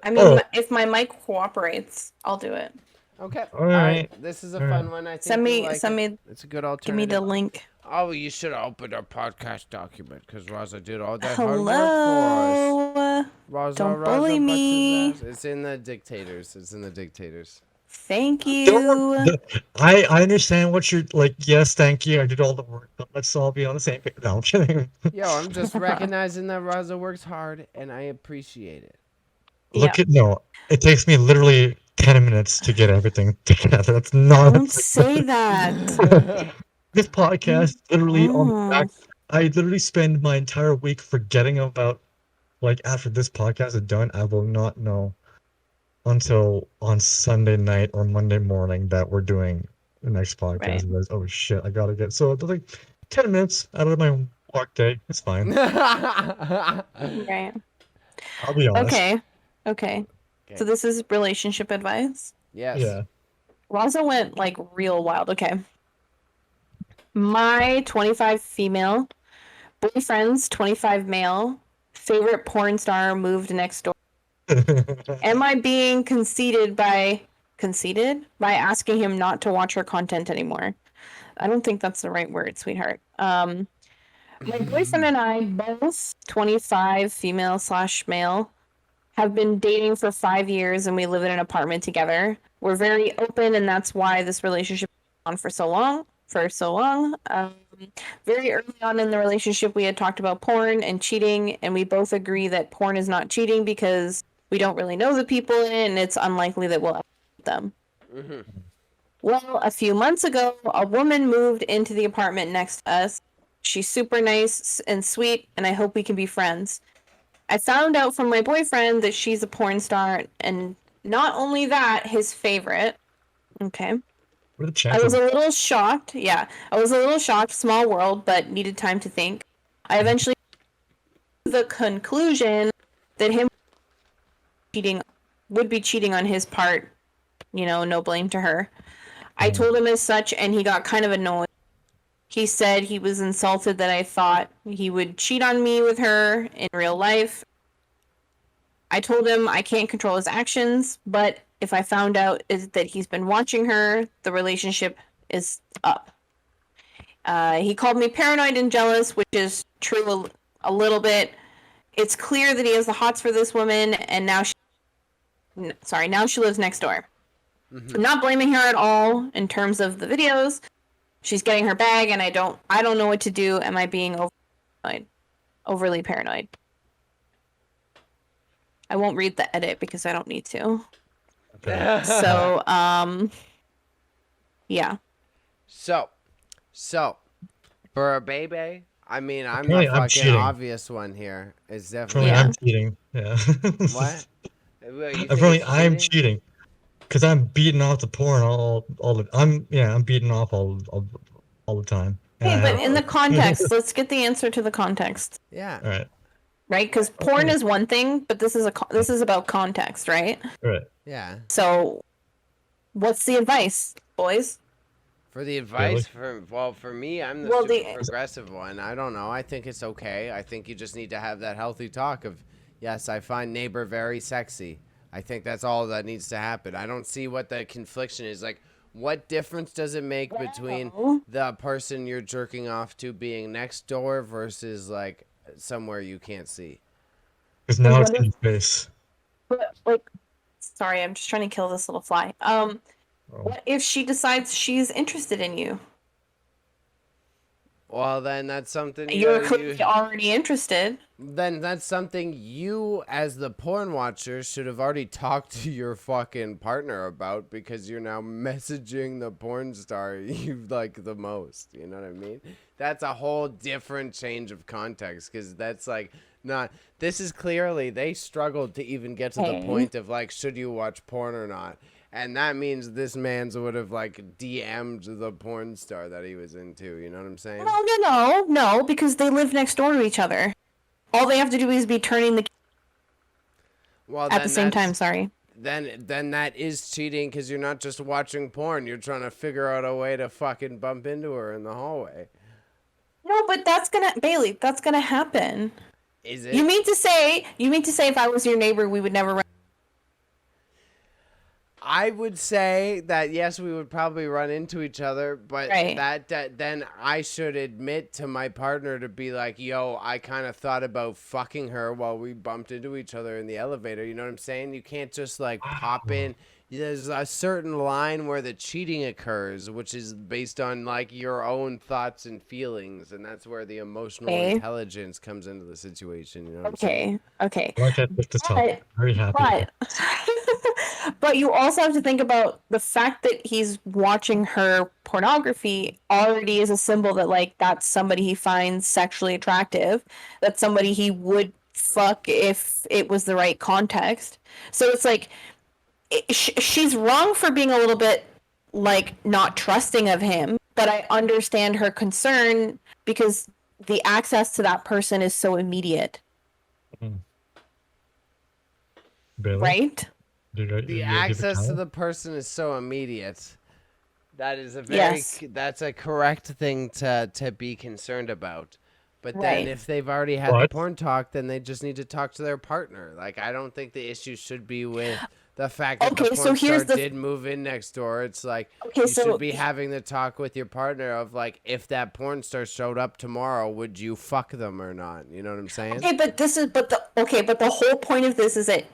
Speaker 3: I mean,
Speaker 1: oh,
Speaker 3: if my mic cooperates, I'll do it.
Speaker 2: Okay.
Speaker 1: all right.
Speaker 2: This is a
Speaker 1: All
Speaker 2: fun
Speaker 1: right.
Speaker 2: one. I think
Speaker 3: Send
Speaker 2: you'll
Speaker 3: me,
Speaker 2: like
Speaker 3: send
Speaker 2: it.
Speaker 3: me,
Speaker 2: It's a good
Speaker 3: give me
Speaker 2: alternative.
Speaker 3: the link.
Speaker 2: Oh, you should have opened our podcast document because Raza did all that hard work for us.
Speaker 3: Hello. Don't bully me.
Speaker 2: It's in the dictators. It's in the dictators.
Speaker 3: Thank
Speaker 1: Don't-
Speaker 3: you.
Speaker 1: I understand what you're like. Yes, thank you. I did all the work, but let's all be on the same page. No, I'm kidding.
Speaker 2: Yo, I'm just recognizing that Raza works hard, and I appreciate it.
Speaker 1: Look at no. It takes me literally 10 minutes to get everything together. That's not.
Speaker 3: Don't say that.
Speaker 1: This podcast literally on the back.
Speaker 3: Mm.
Speaker 1: I literally spend my entire week forgetting about. Like after this podcast is done, I will not know until on Sunday night or Monday morning that we're doing the next podcast.
Speaker 3: Right.
Speaker 1: Because, oh shit, I gotta get so it's like 10 minutes out of my work day. It's fine.
Speaker 3: Right.
Speaker 1: I'll be honest.
Speaker 3: Okay. So this is relationship advice.
Speaker 2: Yes.
Speaker 1: Yeah.
Speaker 3: Raza went like real wild. Okay. My 25 female boyfriend's 25 male favorite porn star moved next door. Am I being conceited by asking him not to watch her content anymore? I don't think that's the right word, sweetheart. My boyfriend and I, both 25 female / male, have been dating for 5 years and we live in an apartment together. We're very open, and that's why this relationship has gone for so long. Very early on in the relationship, we had talked about porn and cheating, and we both agree that porn is not cheating because we don't really know the people in it, and it's unlikely that we'll ever meet them.
Speaker 2: Mm-hmm.
Speaker 3: Well, a few months ago, a woman moved into the apartment next to us. She's super nice and sweet, and I hope we can be friends. I found out from my boyfriend that she's a porn star, and not only that, his favorite. Okay.
Speaker 1: What are the
Speaker 3: I
Speaker 1: chances?
Speaker 3: was a little shocked. Yeah, I was a little shocked. Small world, but needed time to think. I eventually came to the conclusion that him would be cheating on his part. No blame to her. I told him as such, and he got kind of annoyed. He said he was insulted that I thought he would cheat on me with her in real life. I told him I can't control his actions, but if I found out that he's been watching her, the relationship is up. He called me paranoid and jealous, which is true a little bit. It's clear that he has the hots for this woman, and now she lives next door. Mm-hmm. I'm not blaming her at all in terms of the videos. She's getting her bag, and I don't know what to do. Am I being overly paranoid? I won't read the edit because I don't need to.
Speaker 1: Okay.
Speaker 3: So, yeah.
Speaker 2: So, for a baby, I mean, I'm
Speaker 1: Apparently
Speaker 2: the
Speaker 1: I'm
Speaker 2: fucking
Speaker 1: cheating.
Speaker 2: obvious one here. It's
Speaker 1: Apparently
Speaker 2: definitely
Speaker 1: I'm cheating. Yeah.
Speaker 2: what? You think
Speaker 1: Apparently
Speaker 2: it's
Speaker 1: I'm
Speaker 2: cheating?
Speaker 1: cheating. Because I'm beating off the porn I'm beating off all the time.
Speaker 3: Hey, but in the context, let's get the answer to the context.
Speaker 2: Yeah.
Speaker 1: All right.
Speaker 3: Right? Because porn is one thing, but this is about context, right?
Speaker 1: Right.
Speaker 2: Yeah.
Speaker 3: So, what's the advice, boys?
Speaker 2: For the advice, for me, I'm the super progressive one. I don't know. I think it's okay. I think you just need to have that healthy talk of, yes, I find neighbor very sexy. I think that's all that needs to happen. I don't see what the confliction is. Like, what difference does it make between the person you're jerking off to being next door versus, like, somewhere you can't see?
Speaker 1: Because now it's in your face.
Speaker 3: But, sorry, I'm just trying to kill this little fly. What if she decides she's interested in you?
Speaker 2: Well, then that's something
Speaker 3: you're already interested.
Speaker 2: Then that's something you, as the porn watcher, should have already talked to your fucking partner about, because you're now messaging the porn star you like the most. You know what I mean? That's a whole different change of context, because that's like not. This is clearly they struggled to even get to the point of like, should you watch porn or not? And that means this man's would have, like, DM'd the porn star that he was into. You know what I'm saying?
Speaker 3: No, because they live next door to each other. All they have to do is be turning the at the same time, sorry.
Speaker 2: Then that is cheating, because you're not just watching porn. You're trying to figure out a way to fucking bump into her in the hallway.
Speaker 3: No, but that's gonna happen.
Speaker 2: Is it?
Speaker 3: You mean to say if I was your neighbor, we would never run?
Speaker 2: I would say that yes, we would probably run into each other, but
Speaker 3: Right.
Speaker 2: that then I should admit to my partner to be like, yo, I kind of thought about fucking her while we bumped into each other in the elevator. You know what I'm saying? You can't just like pop in. There's a certain line where the cheating occurs, which is based on like your own thoughts and feelings, and that's where the emotional
Speaker 3: Okay.
Speaker 2: intelligence comes into the situation. You know what I'm saying?
Speaker 3: Okay.
Speaker 1: I like that with this topic. Very happy.
Speaker 3: But but you also have to think about the fact that he's watching her pornography already is a symbol that like that's somebody he finds sexually attractive. That's somebody he would fuck if it was the right context. So it's like she's wrong for being a little bit like not trusting of him, but I understand her concern because the access to that person is so immediate.
Speaker 1: Bailey?
Speaker 3: Right?
Speaker 2: The access to the person is so immediate. That is a very that's a correct thing to be concerned about. But then if they've already had the porn talk, then they just need to talk to their partner. Like I don't think the issue should be with the fact that the porn star did move in next door. It's like you should be having the talk with your partner of like, if that porn star showed up tomorrow, would you fuck them or not? You know what I'm saying?
Speaker 3: Okay, but the whole point of this is that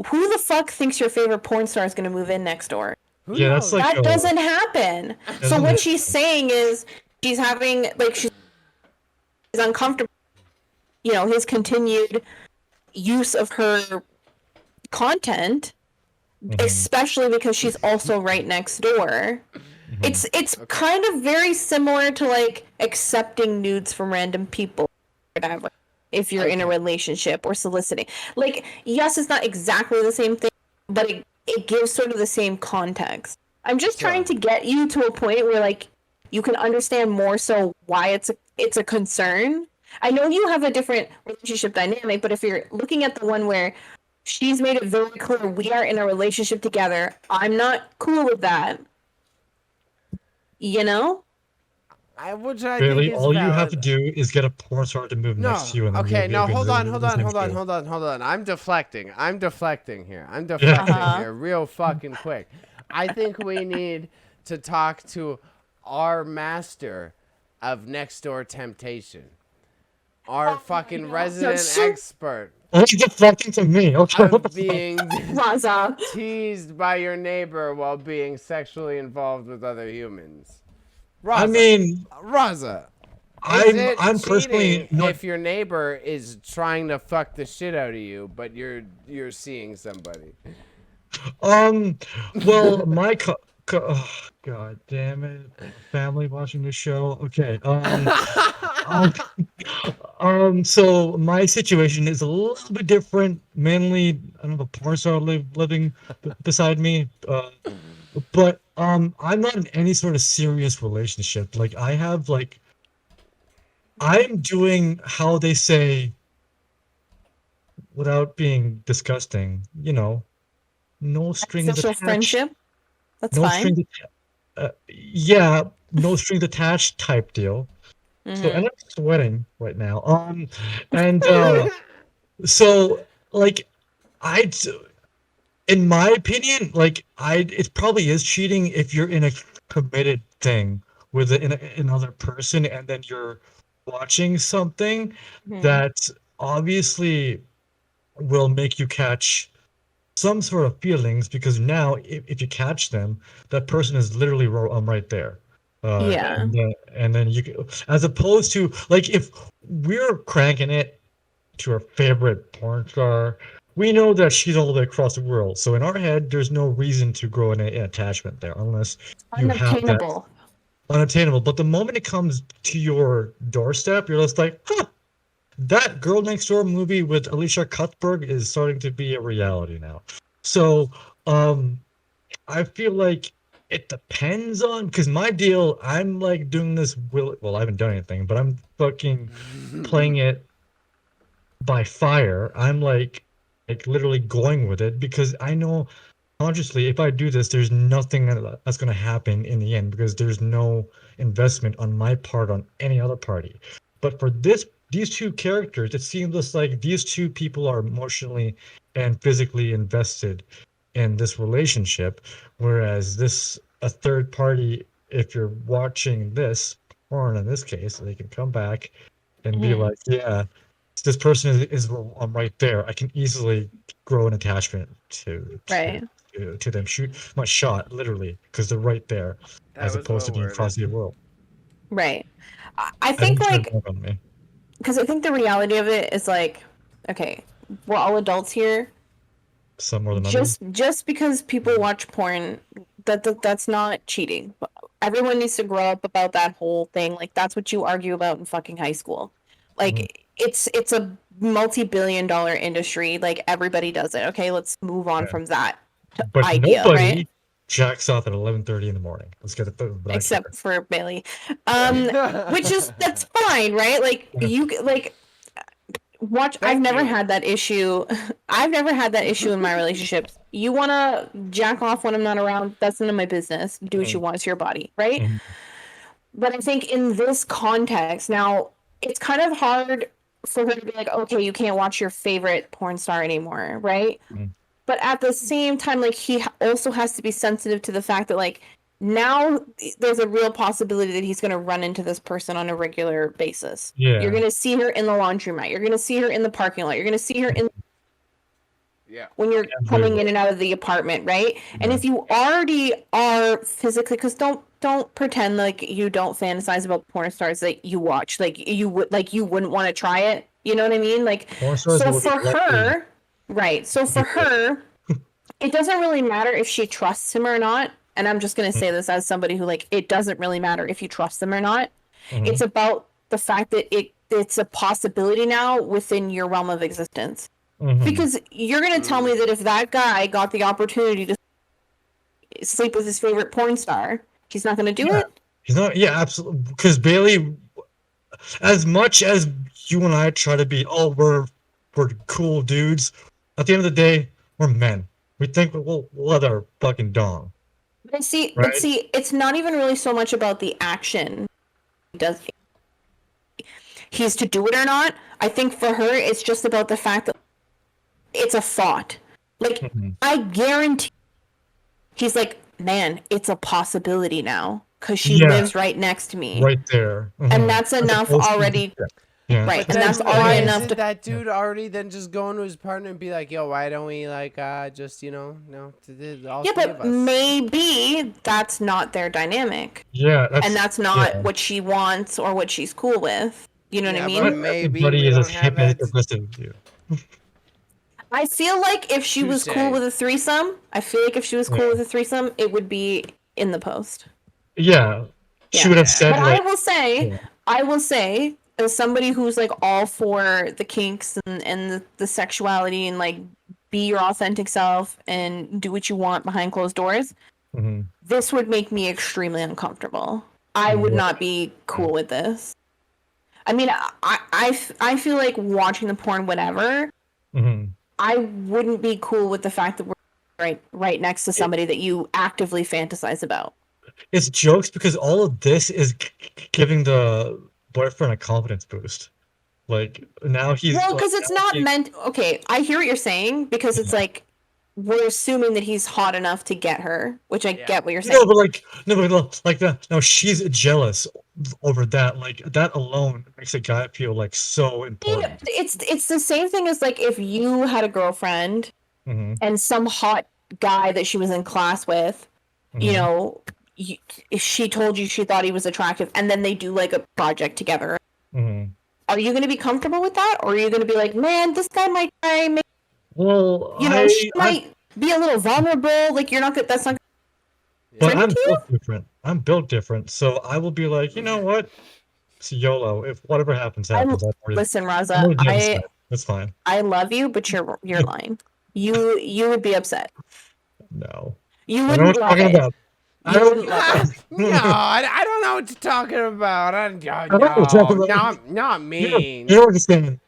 Speaker 3: who the fuck thinks your favorite porn star is going to move in next door?
Speaker 1: That's like
Speaker 3: that doesn't happen. So what she's saying is she's having like she's uncomfortable. You know, his continued use of her content. Especially because she's also right next door. It's kind of very similar to like accepting nudes from random people, whatever, if you're in a relationship or soliciting. Like, yes, it's not exactly the same thing, but it gives sort of the same context. I'm just trying to get you to a point where like you can understand more so why it's a concern. I know you have a different relationship dynamic, but if you're looking at the one where she's made it very clear we are in a relationship together. I'm not cool with that. You know?
Speaker 1: Bailey, all you have to do is get a porn star to move next to you. And
Speaker 2: okay, no, hold on. I'm deflecting here real fucking quick. I think we need to talk to our master of next door temptation. Our fucking resident expert.
Speaker 1: What's deflecting to me? Okay,
Speaker 2: of being teased by your neighbor while being sexually involved with other humans. Raza,
Speaker 1: I mean,
Speaker 2: Raza,
Speaker 1: I'm personally not...
Speaker 2: if your neighbor is trying to fuck the shit out of you, but you're seeing somebody.
Speaker 1: Well, my oh, God damn it, family watching the show. Okay, so my situation is a little bit different. Mainly, I don't have a porn star living beside me, but I'm not in any sort of serious relationship. Like I have like, I'm doing how they say, without being disgusting, you know, no strings attached.
Speaker 3: Friendship. That's
Speaker 1: no
Speaker 3: fine.
Speaker 1: strings. No strings attached type deal. So, and I'm sweating right now. And so like in my opinion, like it probably is cheating if you're in a committed thing with another person, and then you're watching something that obviously will make you catch some sort of feelings, because now if you catch them, that person is literally right there. And then you, as opposed to like, if we're cranking it to our favorite porn star, we know that she's all the way across the world. So in our head, there's no reason to grow an attachment there unless you have that unattainable. But the moment it comes to your doorstep, you're just like, huh, that Girl Next Door movie with Alicia Cuthbert is starting to be a reality now. So I feel like it depends on, because my deal, I'm like doing this well, I haven't done anything, but I'm fucking playing it by fire. I'm like literally going with it, because I know consciously if I do this, there's nothing that's going to happen in the end, because there's no investment on my part on any other party. But for these two characters, it seems like these two people are emotionally and physically invested in this relationship, whereas a third party, if you're watching this porn in this case, they can come back and be like, yeah, this person is I'm right there. I can easily grow an attachment
Speaker 3: Right.
Speaker 1: to them. Shoot my shot, literally, because they're right there,
Speaker 2: That
Speaker 1: as
Speaker 2: was
Speaker 1: opposed to
Speaker 2: well
Speaker 1: being across the
Speaker 2: worded.
Speaker 1: world.
Speaker 3: Right. I
Speaker 1: I
Speaker 3: think
Speaker 1: think
Speaker 3: like,
Speaker 1: it's on me.
Speaker 3: because I think the reality of it is like, okay, we're all adults here.
Speaker 1: Some more than others.
Speaker 3: Just because people watch porn, that's not cheating. Everyone needs to grow up about that whole thing. Like that's what you argue about in fucking high school. Like
Speaker 1: Mhm.
Speaker 3: it's a multi-billion-dollar industry. Like everybody does it. Okay, let's move on
Speaker 1: Yeah.
Speaker 3: from that
Speaker 1: But
Speaker 3: idea, right?
Speaker 1: nobody jacks off at 11:30 in the morning. Let's get it back here.
Speaker 3: Except for Bailey. Which is that's fine, right? Like
Speaker 1: Yeah.
Speaker 3: you like watch. I've
Speaker 2: Thank
Speaker 3: never
Speaker 2: you.
Speaker 3: had that issue. I've never had that issue in my relationships. You want to jack off when I'm not around, that's none of my business. Do what you want. It's your body, right?
Speaker 1: Mhm.
Speaker 3: But I think in this context, now it's kind of hard for her to be like, okay, you can't watch your favorite porn star anymore, right?
Speaker 1: Mhm.
Speaker 3: But at the same time, like he also has to be sensitive to the fact that like now there's a real possibility that he's going to run into this person on a regular basis. You're
Speaker 1: Yeah.
Speaker 3: going to see her in the laundromat. You're going to see her in the parking lot. You're going to see her in
Speaker 2: Yeah.
Speaker 3: when you're coming
Speaker 1: Everywhere.
Speaker 3: in and out of the apartment, right? And
Speaker 1: Yeah.
Speaker 3: if you already are physically, because don't pretend like you don't fantasize about porn stars that you watch, like you wouldn't want to try it. You know what I mean? Like,
Speaker 1: Porn stars
Speaker 3: so
Speaker 1: will
Speaker 3: for
Speaker 1: likely
Speaker 3: her, right? So for
Speaker 1: do it.
Speaker 3: her, it doesn't really matter if she trusts him or not. And I'm just gonna
Speaker 1: Mhm.
Speaker 3: say this as somebody who like it doesn't really matter if you trust them or not.
Speaker 1: Mhm.
Speaker 3: It's about the fact that it's a possibility now within your realm of existence.
Speaker 1: Mhm.
Speaker 3: Because you're going to tell me that if that guy got the opportunity to sleep with his favorite porn star, he's not going to do
Speaker 1: Yeah.
Speaker 3: it?
Speaker 1: He's not. Yeah, absolutely. Because Bailey, as much as you and I try to be, oh, we're cool dudes. At the end of the day, we're men. We think we'll let our fucking dong,
Speaker 3: But
Speaker 1: right?
Speaker 3: see, it's not even really so much about the action. Does he's to do it or not? I think for her, it's just about the fact that it's a thought. Like,
Speaker 1: Mhm.
Speaker 3: I guarantee he's like, man, it's a possibility now because she
Speaker 1: Yeah,
Speaker 3: lives right next to me.
Speaker 1: right there.
Speaker 3: And
Speaker 1: Mhm.
Speaker 3: that's
Speaker 1: As
Speaker 3: enough
Speaker 1: opposed to
Speaker 3: already.
Speaker 1: yeah.
Speaker 3: Right.
Speaker 2: But
Speaker 3: And that's
Speaker 2: then
Speaker 3: already
Speaker 2: why
Speaker 3: enough
Speaker 2: isn't
Speaker 3: to.
Speaker 2: that dude already then just going to his partner and be like, yo, why don't we like just all
Speaker 3: Yeah,
Speaker 2: three of
Speaker 3: but
Speaker 2: us?
Speaker 3: maybe that's not their dynamic.
Speaker 1: Yeah,
Speaker 3: And that's
Speaker 1: yeah.
Speaker 3: not what she wants or what she's cool with. You know what I
Speaker 2: Yeah,
Speaker 3: mean?
Speaker 2: but
Speaker 1: Not
Speaker 2: maybe
Speaker 1: everybody
Speaker 2: we
Speaker 1: is as
Speaker 2: don't have
Speaker 1: hip as
Speaker 2: that.
Speaker 1: aggressive as you.
Speaker 3: I feel like if she was cool
Speaker 2: Touche.
Speaker 3: with a threesome, it would be in the post.
Speaker 1: Yeah, she would
Speaker 3: Yeah.
Speaker 1: have
Speaker 2: Yeah.
Speaker 1: said
Speaker 3: But
Speaker 1: like,
Speaker 3: I will say, as somebody who's like all for the kinks and the sexuality and like be your authentic self and do what you want behind closed doors,
Speaker 1: mhm.
Speaker 3: this would make me extremely uncomfortable. I would not be cool with this. I mean, I feel like watching the porn, whatever,
Speaker 1: Mhm.
Speaker 3: I wouldn't be cool with the fact that we're right next to somebody that you actively fantasize about.
Speaker 1: It's jokes because all of this is giving the boyfriend a confidence boost. Like now he's
Speaker 3: Well,
Speaker 1: like
Speaker 3: because it's
Speaker 1: now
Speaker 3: not
Speaker 1: he,
Speaker 3: meant. Okay, I hear what you're saying because it's like we're assuming that he's hot enough to get her, which I
Speaker 2: Yeah.
Speaker 3: get what you're
Speaker 1: no,
Speaker 3: saying.
Speaker 1: but like that. No, she's jealous over that. Like that alone makes a guy feel like so important.
Speaker 3: It's the same thing as like if you had a girlfriend
Speaker 1: Hmm.
Speaker 3: and some hot guy that she was in class with, you
Speaker 1: Hmm.
Speaker 3: know, if she told you she thought he was attractive, and then they do like a project together,
Speaker 1: Hmm.
Speaker 3: are you going to be comfortable with that, or are you going to be like, man, this guy might try,
Speaker 1: Well,
Speaker 3: she might be a little vulnerable, like you're not good, that's not
Speaker 1: but
Speaker 2: Yeah.
Speaker 3: trigger
Speaker 1: I'm
Speaker 3: to you?
Speaker 1: built different. I'm built different, so I will be like, you know what? It's YOLO. If whatever happens,
Speaker 3: I
Speaker 1: happens.
Speaker 3: listen,
Speaker 1: I'm
Speaker 3: Raza,
Speaker 1: already devastated. That's fine.
Speaker 3: I love you, but you're lying. You would be upset.
Speaker 1: No,
Speaker 3: You
Speaker 1: I know
Speaker 3: wouldn't
Speaker 1: what you're
Speaker 3: love
Speaker 1: talking
Speaker 3: it.
Speaker 1: about. I
Speaker 3: You wouldn't
Speaker 1: don't.
Speaker 3: love it.
Speaker 2: No, I don't know what you're talking about.
Speaker 1: I know what you're talking about.
Speaker 2: Not
Speaker 1: You
Speaker 2: mean.
Speaker 1: don't understand.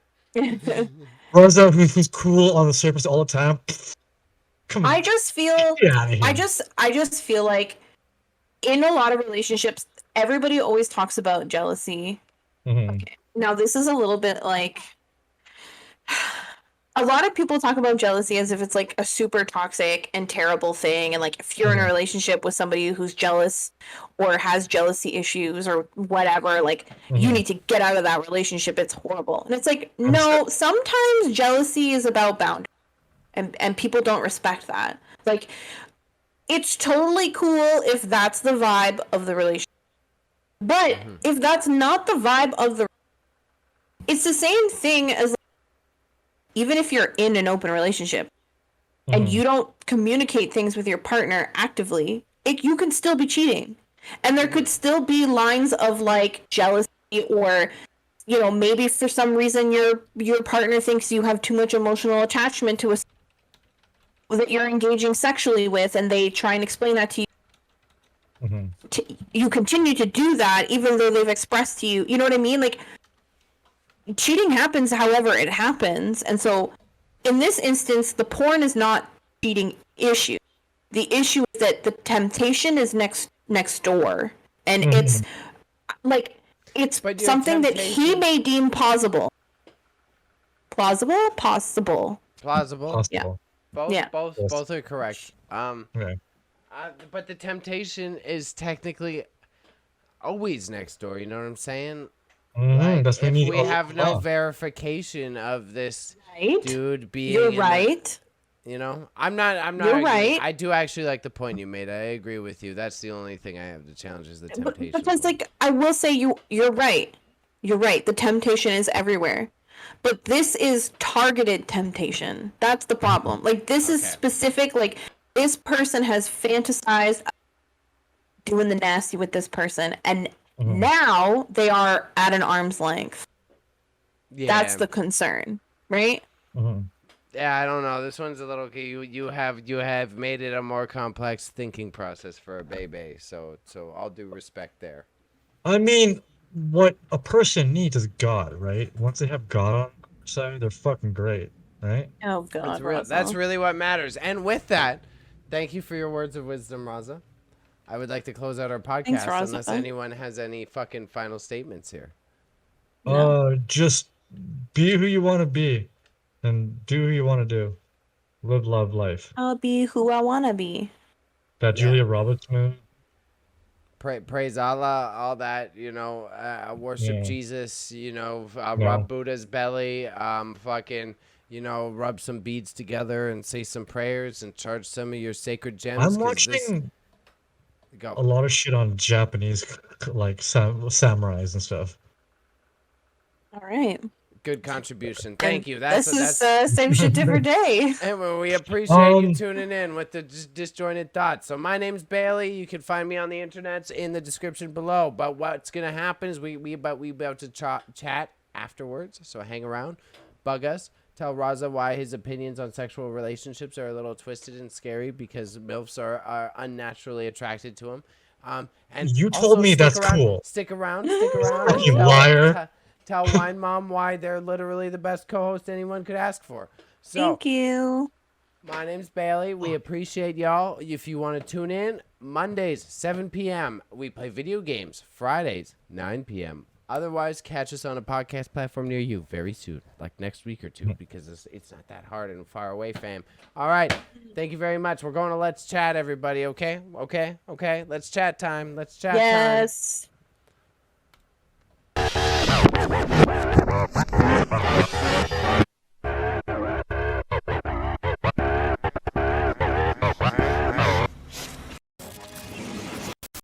Speaker 1: Raza, who's cool on the surface all the time. Come on,
Speaker 3: I just feel
Speaker 1: get out of here.
Speaker 3: I just feel like in a lot of relationships, everybody always talks about jealousy.
Speaker 1: Mhm.
Speaker 3: Okay. Now this is a little bit like a lot of people talk about jealousy as if it's like a super toxic and terrible thing, and like if you're in a relationship with somebody who's jealous or has jealousy issues or whatever, like you need to get out of that relationship. It's horrible. And it's like, no, sometimes jealousy is about boundaries, and people don't respect that. Like, it's totally cool if that's the vibe of the relationship. But if that's not the vibe of the, it's the same thing as like, even if you're in an open relationship and you don't communicate things with your partner actively, you can still be cheating. And there could still be lines of like jealousy, or maybe for some reason your partner thinks you have too much emotional attachment to a that you're engaging sexually with, and they try and explain that to you. You continue to do that even though they've expressed to you, you know what I mean? Like, cheating happens however it happens. And so in this instance, the porn is not cheating issue. The issue is that the temptation is next door, and it's like it's something that he may deem possible. Possible. Yeah.
Speaker 2: Both are correct.
Speaker 1: Okay.
Speaker 2: But the temptation is technically always next door. You know what I'm saying? Like,
Speaker 1: That's
Speaker 2: if we have no verification of this dude being,
Speaker 3: you're right.
Speaker 2: I'm not.
Speaker 3: You're right.
Speaker 2: I do actually like the point you made. I agree with you. That's the only thing I have to challenge is the temptation.
Speaker 3: Because, like, I will say you're right. You're right. The temptation is everywhere. But this is targeted temptation. That's the problem. Like, this is specific. Like, this person has fantasized doing the nasty with this person, and now they are at an arm's length. Yeah. That's the concern, right?
Speaker 2: Yeah, I don't know. This one's a little. You have made it a more complex thinking process for a baby. So all due respect there.
Speaker 1: I mean, what a person needs is God, right? Once they have God on their side, they're fucking great, right?
Speaker 3: Oh God,
Speaker 2: that's really what matters. And with that, thank you for your words of wisdom, Raza. I would like to close out our podcast. Thanks, unless anyone has any fucking final statements here.
Speaker 1: Just be who you want to be, and do who you want to do. Live, love, life.
Speaker 3: I'll be who I want to be.
Speaker 1: That Julia Roberts movie.
Speaker 2: Praise Allah, all that, worship Jesus, rub Buddha's belly, fucking, rub some beads together and say some prayers and charge some of your sacred gems.
Speaker 1: I'm watching a lot of shit on Japanese, like samurais and stuff.
Speaker 3: All right.
Speaker 2: Good contribution. Thank you.
Speaker 3: That's same shit, different day.
Speaker 2: And we appreciate you tuning in with the disjointed thoughts. So my name's Bailey. You can find me on the internets in the description below. But what's gonna happen is we about to chat afterwards. So hang around, bug us, tell Raza why his opinions on sexual relationships are a little twisted and scary because MILFs are unnaturally attracted to him. And
Speaker 1: you told me that's cool.
Speaker 2: Stick around.
Speaker 1: You liar.
Speaker 2: Tell Wine Mom why they're literally the best co-host anyone could ask for. So,
Speaker 3: thank you.
Speaker 2: My name's Bailey. We appreciate y'all. If you want to tune in, Mondays, 7 p.m. We play video games. Fridays, 9 p.m. Otherwise, catch us on a podcast platform near you very soon, like next week or two, because it's not that hard and far away, fam. All right. Thank you very much. We're going to Let's Chat, everybody, okay? Okay? Let's chat time. Let's chat time.
Speaker 3: Yes.